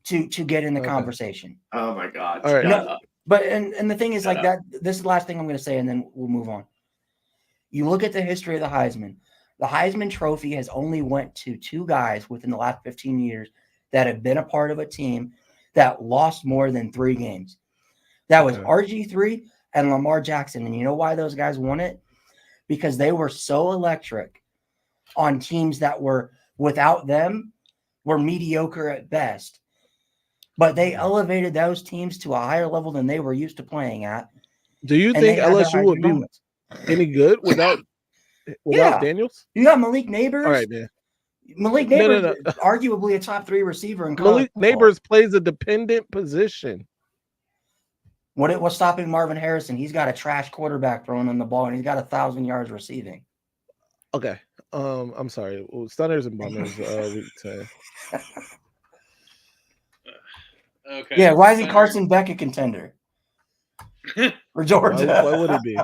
to get in the Okay. conversation. Oh my God! All right. Shut No, up. But and the thing is Shut like that. This is the last thing I'm going to say, and then we'll move on. You look at the history of the Heisman. The Heisman Trophy has only went to 2 guys within the last 15 years that have been a part of a team that lost more than 3 games. That was Okay. RG3 and Lamar Jackson. And you know why those guys won it? Because they were so electric on teams that were, without them, were mediocre at best. But they elevated those teams to a higher level than they were used to playing at. Do you And think they had their LSU would Heisman be moments. any good without Yeah. Daniels? You got Malik Neighbors. All right, man. Malik No, Neighbors no. is arguably a top 3 receiver in college Malik football. Neighbors plays a dependent position. What's stopping Marvin Harrison? He's got a trash quarterback throwing him the ball, and he's got 1,000 yards receiving. Okay. I'm sorry. Well, Stunners and Bummers. Week 10. Okay. Yeah, why is he Center. Carson Beck a contender? For Why, Georgia. why would he be?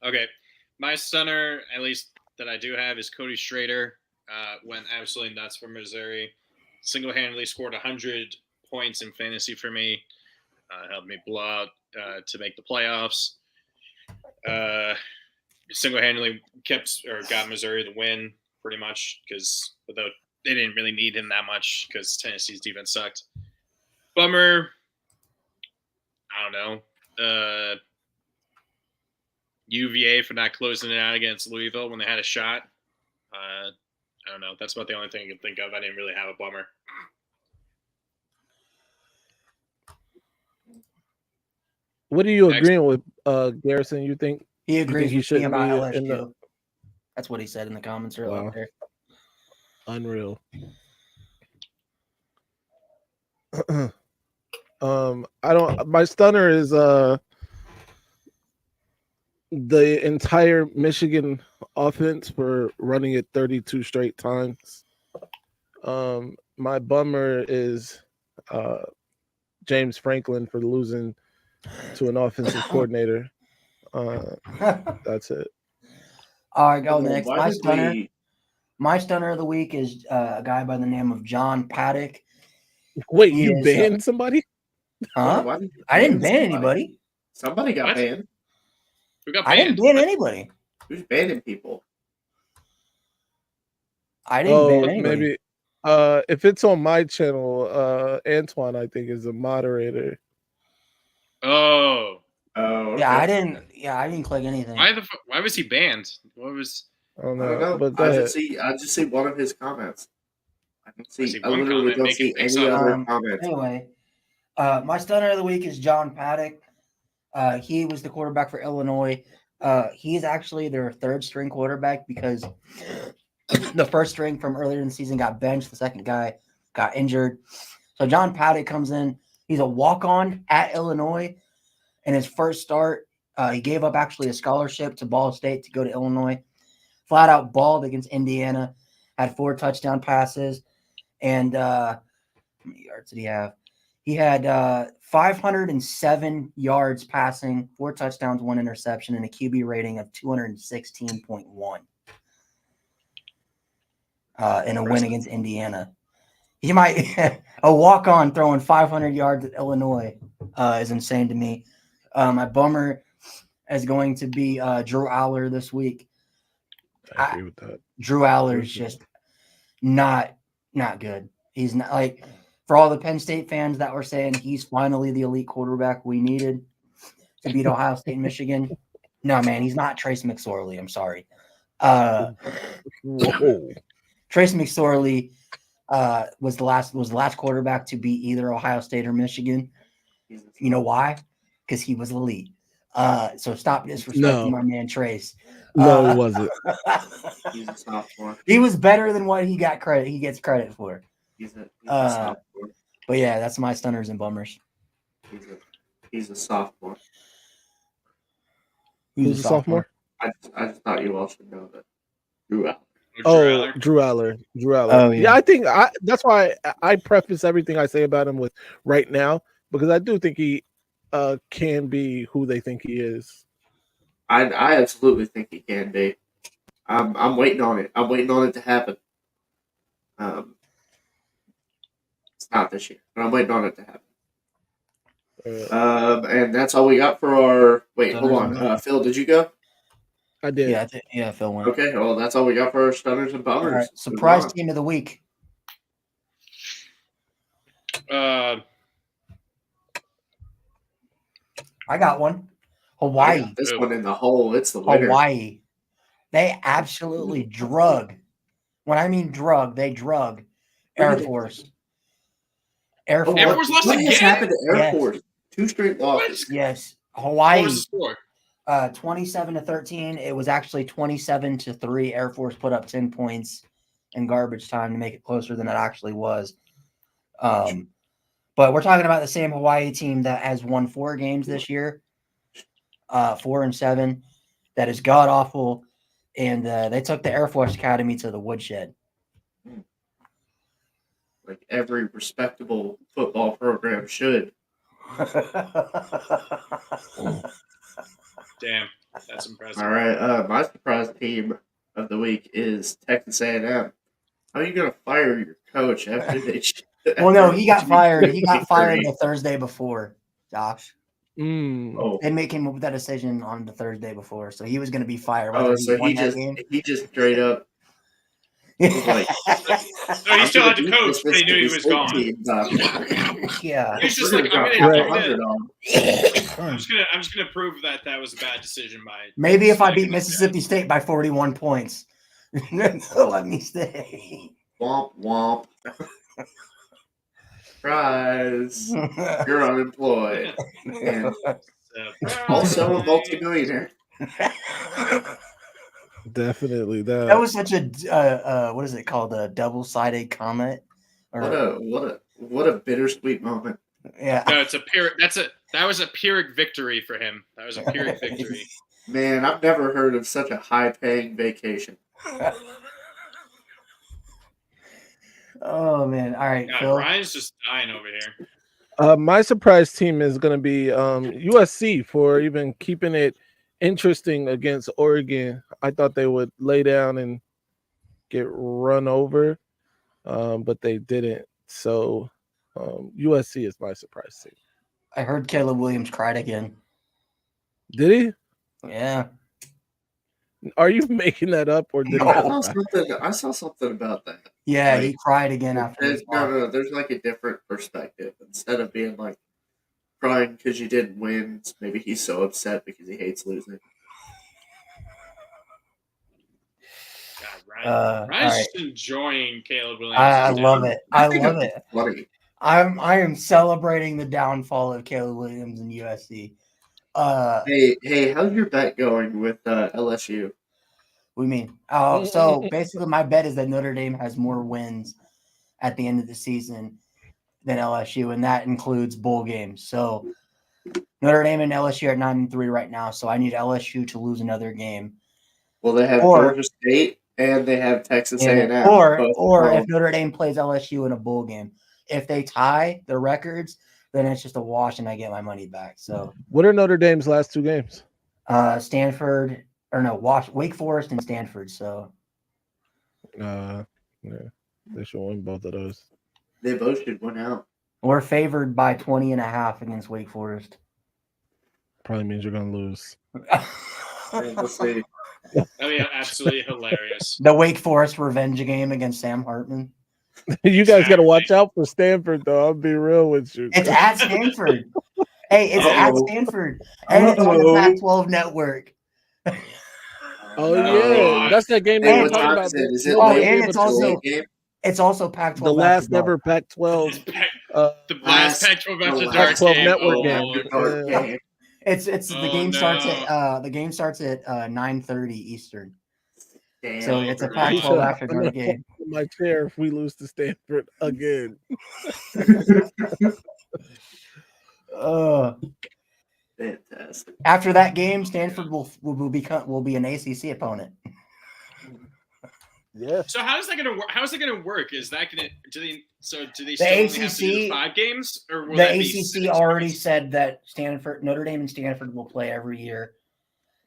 Okay. My stunner, at least that I do have, is Cody Schrader. Went absolutely nuts for Missouri. Single-handedly scored 100 points in fantasy for me. Helped me blow out to make the playoffs. Single-handedly got Missouri the win pretty much because without they didn't really need him that much because Tennessee's defense sucked. Bummer. I don't know. UVA for not closing it out against Louisville when they had a shot. I don't know. That's about the only thing I can think of. I didn't really have a bummer. What are you Next. agreeing with, Garrison? You think He agrees he with me shouldn't about be in LSU. the- That's what he said in the comments earlier. Wow. There. unreal? I don't. My stunner is the entire Michigan offense for running it 32 straight times. My bummer is James Franklin for losing to an offensive coordinator. That's it. All right, go Well, next. why My would stunner. we- My stunner of the week is a guy by the name of John Paddock. Wait, He you is, banned somebody? Huh? why did you I didn't ban somebody? anybody. Somebody got What? banned. Who got I banned? didn't ban anybody. Who's banning people? I didn't ban Oh, anybody. maybe. If it's on my channel, Antoine, I think, is a moderator. Oh. Oh, Yeah, okay. I didn't click anything. Why was he banned? What was I don't I don't know. know. But go I ahead. just see one of his comments. I don't see. see I one literally comment don't making see things any up. other comments. Anyway, my stunner of the week is John Paddock. He was the quarterback for Illinois. He is actually their 3rd string quarterback because the 1st string from earlier in the season got benched. The 2nd guy got injured. So John Paddock comes in. He's a walk-on at Illinois. In his first start, he gave up actually a scholarship to Ball State to go to Illinois. Flat out balled against Indiana. Had 4 touchdown passes. And how many yards did he have? He had 507 yards passing, 4 touchdowns, 1 interception, and a QB rating of 216.1 in a win against Indiana. He might a walk-on throwing 500 yards at Illinois is insane to me. My bummer is going to be Drew Aller this week. I agree with that. Drew Aller is just not good. He's not like for all the Penn State fans that were saying he's finally the elite quarterback we needed to beat Ohio State and Michigan. No, man, he's not Trace McSorley. I'm sorry. Whoa. Trace McSorley was the last quarterback to beat either Ohio State or Michigan. You know why? Because he was elite. So stop disrespecting my man Trace. No, it wasn't. He's a sophomore. He was better than what he gets credit for. He's a Uh, sophomore. But yeah, that's my stunners and bummers. He's a sophomore. Who's a sophomore? I just thought you all should know that. Drew Aller. Oh, Drew Aller. Oh, yeah. Yeah, I think that's why I preface everything I say about him with right now, because I do think he can be who they think he is. I absolutely think he can be. I'm waiting on it. I'm waiting on it to happen. It's not this year, but I'm waiting on it to happen. Uh, And that's all we got for our. Wait, hold on. Phil, did you go? I did. Yeah, Phil went. Okay, well, that's all we got for our stunners and All bummers. right, Move surprise on. team of the week. Uh, I got one. I Hawaii. got this one in the hole. It's the winner. Hawaii. They absolutely drug. When I mean drug, they drug Air Force. Air Force. Air Force lost What has again? happened to Air Yes. Force? 2 straight losses. Yes, What Hawaii. was the score? 27-13. It was actually 27-3. Air Force put up 10 points in garbage time to make it closer than it actually was. But we're talking about the same Hawaii team that has won 4 games this year, 4-7. That is god awful, and they took the Air Force Academy to the woodshed. Like every respectable football program should. Damn, that's impressive. All right. My surprise team of the week is Texas A&M. How are you going to fire your coach after they? Well, no, he got fired. He got fired the Thursday before, Josh. Oh, They make him up with that decision on the Thursday before, so he was going to be fired. oh, whether so won he that just game. he just straight up was like, No, he still had to coach, but he knew he was gone. Yeah. He's just We're like, gonna I'm drop gonna, 500 on. I'm just gonna prove that was a bad decision by. Maybe if I beat Mississippi State by 41 points, they'll let me stay. Womp womp. Surprise! You're unemployed and also a multimillionaire. Definitely that. That was such a what is it called? A double-sided comment? Or, What a bittersweet moment. yeah. No, it's a Pyrrhic. That was a Pyrrhic victory for him. That was a Pyrrhic victory. Man, I've never heard of such a high-paying vacation. Oh man! All right, God, Phil. Ryan's just dying over here. My surprise team is going to be USC for even keeping it interesting against Oregon. I thought they would lay down and get run over, but they didn't. So USC is my surprise team. I heard Caleb Williams cried again. Did he? Yeah. Are you making that up or did I saw something about that. Yeah, Like, he cried again after his loss. No, there's like a different perspective. Instead of being like crying because you didn't win, maybe he's so upset because he hates losing. God, Ryan's all right. just enjoying Caleb Williams. I love it. I love it. Funny. I am celebrating the downfall of Caleb Williams and USC. Hey, how's your bet going with LSU? What do you mean? Oh, so basically my bet is that Notre Dame has more wins at the end of the season than LSU, and that includes bowl games. So Notre Dame and LSU are 9-3 right now, so I need LSU to lose another game. Well, they have Georgia State and they have Texas A&M. Or if Notre Dame plays LSU in a bowl game. If they tie the records, then it's just a wash and I get my money back. So what are Notre Dame's last 2 games? Wake Forest and Stanford. So Yeah, they should win both of those. They both should win out. we're favored by 20.5 against Wake Forest. Probably means you're gonna lose. We'll see. That'd be absolutely hilarious. The Wake Forest revenge game against Sam Hartman. You guys got to watch out for Stanford, though. I'll be real with you. It's at Stanford. Hey, it's at Stanford. And it's on the Pac-12 network. Oh yeah, that's that game they Hey, were what talking time about. is it? Is You it won't late? be able it's to- also- game? It's also Pac-12. the last basketball. ever Pac-12 The last Pac-12 after dark Pac-12 game. network Oh, game. Lord. Dark Yeah. game. It's the Oh, game starts no. at 9:30 Eastern. Damn. So it's a Right. Pac-12 after I'm gonna dark game. fall in my chair if we lose to Stanford again. Fantastic. After that game, Stanford will be an ACC opponent. Yeah. So how is that gonna work? How is it gonna work? Is that gonna do they still only have to do ACC 5 games or will The that be ACC 6 already games? said that Notre Dame and Stanford will play every year,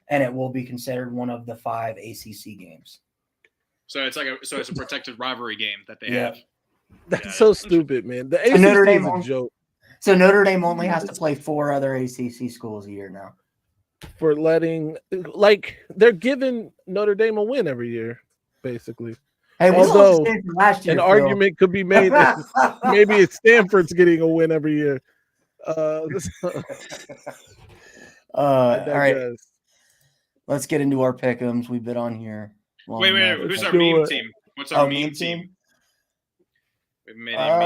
and it will be considered one of the 5 ACC games. So it's a protected rivalry game that they Yeah. have. That's so stupid, man. The ACC Notre is Dame a won't- joke So Notre Dame only has to play 4 other ACC schools a year now. for letting, like, they're giving Notre Dame a win every year, basically. Hey, we Although, lost Stanford last year. An Phil. argument could be made that maybe it's Stanford's getting a win every year. All I right, digress. let's get into our pick'ems. We've been on here. long Wait, enough. who's Let's our do meme it. team? What's our meme team? We've made any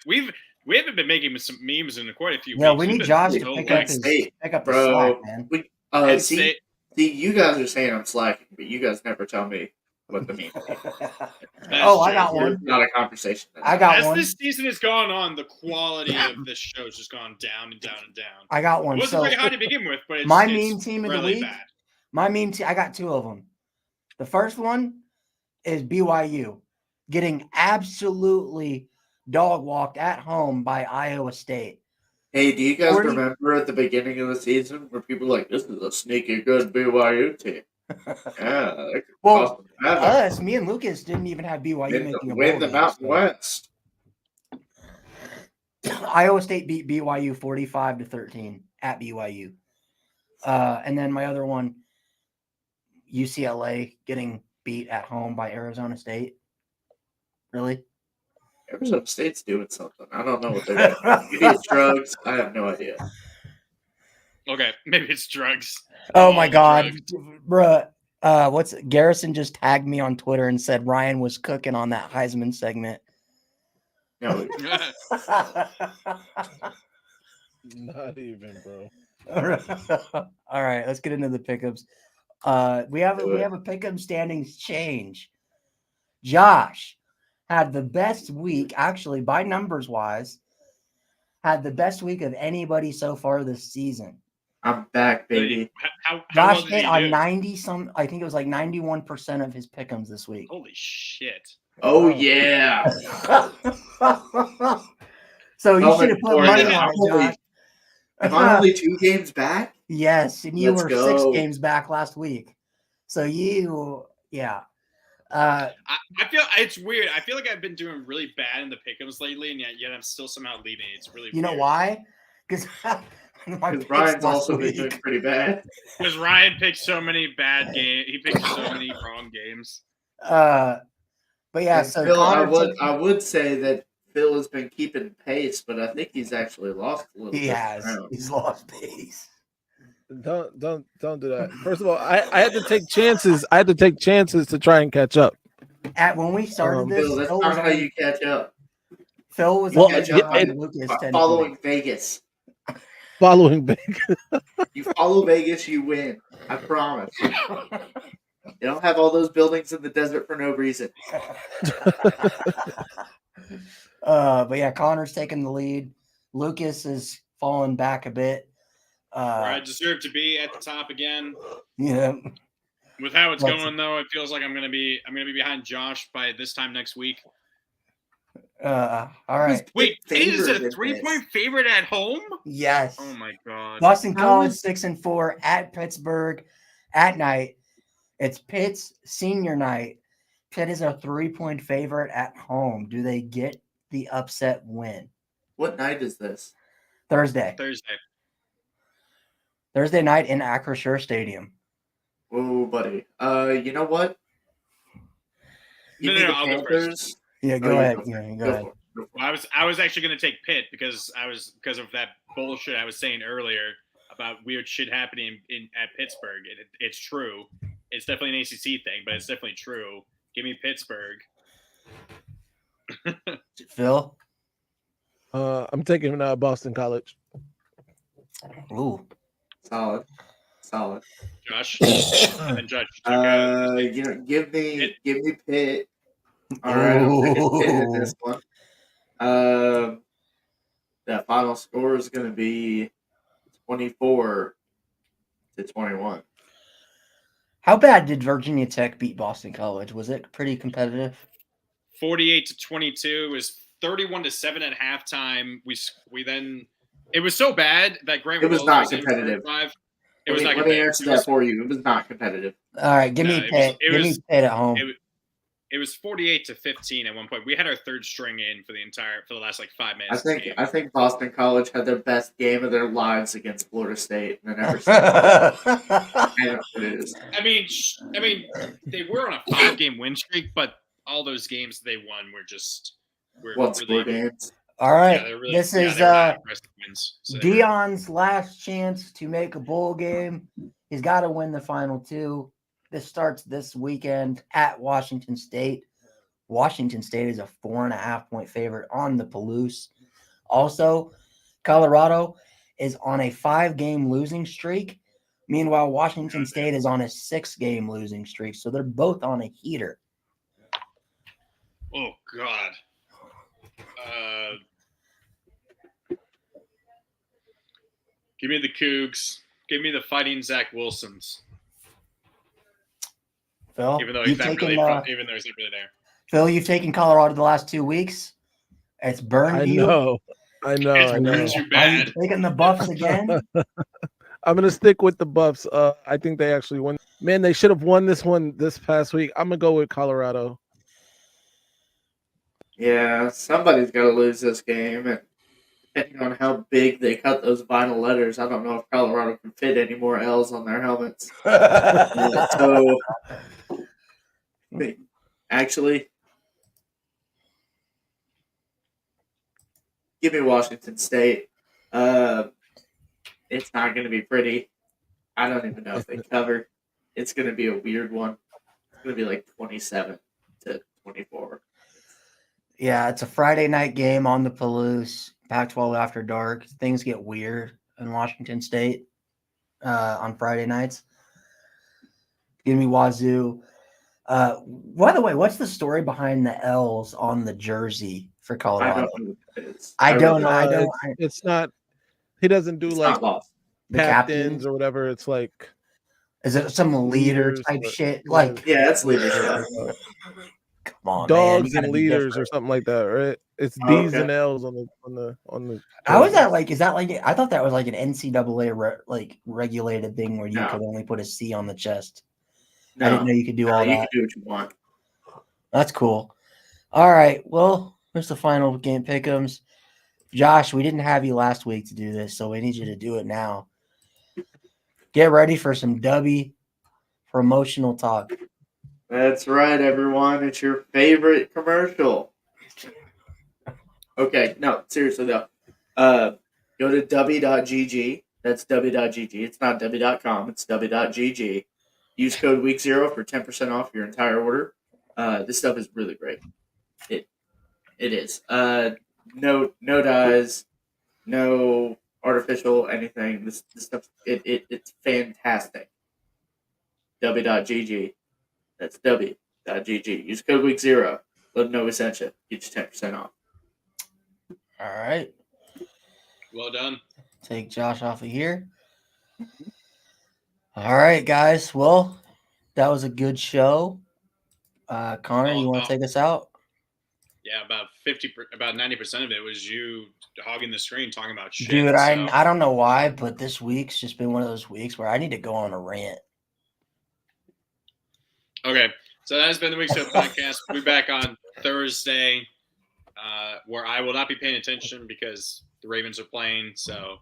memes. We haven't been making some memes in quite a few Yeah, weeks. we We've need been Josh to so pick lax. up the Bro, slack, man. Penn see, State- you guys are saying I'm slacking, but you guys never tell me what the meme. Oh, I true. got There's one. not a conversation. I got As one. this season has gone on, the quality of this show has just gone down and down and down. I got It one. wasn't So very high to begin with, but it's, my it's meme team of the really week. bad. My meme team. I got 2 of them. The first one is BYU getting absolutely dog walked at home by Iowa State. Hey, do you guys 40 remember at the beginning of the season where people were like, this is a sneaky good BYU team? Yeah. they could Well, cost them heaven. me and Lucas didn't even have BYU Win making a win bowl the game, Mountain so- West. Iowa State beat BYU 45-13 at BYU. And then my other one, UCLA getting beat at home by Arizona State. Really? Arizona State's doing something. I don't know what they're doing. Maybe it's drugs. I have no idea. Okay, maybe it's drugs. Oh my the God, drugs. bruh. Garrison just tagged me on Twitter and said Ryan was cooking on that Heisman segment. No, Not even, bro. All right, let's get into the pickups. We have a pickup standings change. Josh had the best week, actually, by numbers wise, had the best week of anybody so far this season. I'm back, baby. How Josh well did hit he on do? 90 I think it was like 91% of his pickums this week. Holy shit! Oh, yeah. So you Oh, should have put boy, money I'm on it, only- Josh. Am I only 2 games back? Yes, and you Let's were go. 6 games back last week. So yeah. I feel it's weird. I feel like I've been doing really bad in the pick'ems lately, and yet I'm still somehow leading. It's really You know weird. why? Because Because Ryan's also been doing pretty bad. Because Ryan picked so many bad games. He picked so many wrong games. But yeah, And so Phil, Connor I would say that Phil has been keeping pace, but I think he's actually lost a little he bit. has. Around. He's lost pace. Don't do that. First of all, I had to take chances. I had to take chances to try and catch up. When we started this, Phil, that's Phil not was how on- you catch up. Phil was Well, on catch the up behind by- Lucas By 10 following Vegas. Following back. You follow Vegas, you win. I promise. You don't have all those buildings in the desert for no reason. But yeah, Connor's taking the lead. Lucas is falling back a bit. Where I deserve to be at the top again. Yeah. With how it's That's- going, though, it feels like I'm gonna be behind Josh by this time next week. All right. Wait, Big is favorite a in 3-point favorite at home? Yes. Oh my god! Boston How College is- 6-4 at Pittsburgh at night. It's Pitt's senior night. Pitt is a 3-point favorite at home. Do they get the upset win? What night is this? Thursday night in Acrisure Stadium. Whoa, buddy. You know what? Give No, me the I'll go first. Panthers. Yeah, go Oh, you ahead. go Yeah, go Go ahead. for it. Go for it. I was actually gonna take Pitt because of that bullshit I was saying earlier about weird shit happening at Pittsburgh. It's true. It's definitely an ACC thing, but it's definitely true. Give me Pittsburgh. Phil? I'm taking Boston College. Ooh. Solid. Josh and then Judge. took You know, give me Pitt. All Oh. right, I'm taking Pitt in this one. That final score is going to be 24-21. How bad did Virginia Tech beat Boston College? Was it pretty competitive? 48-22. It was 31-7 at halftime. We then it was so bad that Grant It was Willows not in for competitive. 5. It was not Let me competitive. answer It was- that for you. It was not competitive. All right, give No, me it was- Pitt. it Give me was- Pitt at home. It was 48-15 at one point. We had our third string in for the last like 5 minutes. I think Boston College had their best game of their lives against Florida State, and then ever since haven't lose. I mean, they were on a 5-game win streak, but all those games they won were What score really, games? All right, really, this is they were not impressive wins. So Dion's last chance to make a bowl game. He's got to win the final 2. This starts this weekend at Washington State. Washington State is a 4.5-point favorite on the Palouse. Also, Colorado is on a 5-game losing streak. Meanwhile, Washington State is on a 6-game losing streak. So they're both on a heater. Oh, God. Give me the Cougs. Give me the Fighting Zach Wilsons. Phil, Even though he's not really there. Phil, you've taken Colorado the last 2 weeks. It's burned I you. know. It's burned too Are you bad. taking the Buffs again? I'm gonna stick with the Buffs. I think they actually won. Man, they should have won this one this past week. I'm gonna go with Colorado. Yeah, somebody's got to lose this game, and depending on how big they cut those vinyl letters, I don't know if Colorado can fit any more L's on their helmets. So, actually, give me Washington State. It's not going to be pretty. I don't even know if they cover. It's going to be a weird one. It's going to be like 27-24. Yeah, it's a Friday night game on the Palouse, Pac-12 after dark. Things get weird in Washington State on Friday nights. Give me Wazoo. By the way, what's the story behind the L's on the jersey for I Colorado? don't know what it is. I don't know. It's not. He doesn't do It's like not lost. The captains captains? or whatever. It's like Is it some leader leaders, type but- shit? Like, Yeah, that's leadership. come on, man. You dogs gotta and be leaders different. or something like that, right? It's Oh, D's okay. and L's on the. How is that like? Is that like? I thought that was like an NCAA regulated thing where you No. could only put a C on the chest. No, I didn't know you could do all you that. can do what you want. That's cool. All right. Well, here's the final game pick'ems. Josh, we didn't have you last week to do this, so we need you to do it now. Get ready for some Dubby promotional talk. That's right, everyone. It's your favorite commercial. Okay, no, seriously though. Go to w.gg. That's w.gg. It's not w.com. It's w.gg. Use code week0 for 10% off your entire order. This stuff is really great. It is. No dyes, no artificial anything. This stuff it's fantastic. w.gg. That's w.gg. Use code week0. Let them know we sent you. Get you 10% off. All right. Well done. Take Josh off of here. All right, guys. Well, that was a good show. Connor, you want to take us out? Yeah, about 90% of it was you hogging the screen talking about shit. Dude, so. I don't know why, but this week's just been one of those weeks where I need to go on a rant. Okay, so that has been the Week Show podcast. We'll be back on Thursday, where I will not be paying attention because the Ravens are playing. So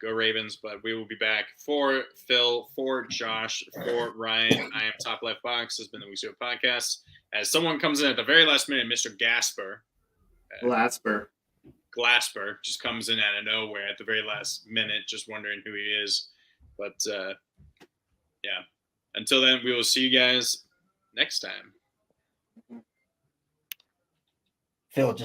go Ravens! But we will be back for Phil, for Josh, for Ryan. I am Top Left Box. This has been the Week Show podcast. As someone comes in at the very last minute, Mr. Glasper just comes in out of nowhere at the very last minute, just wondering who he is. But yeah. Until then, we will see you guys next time. Phil, just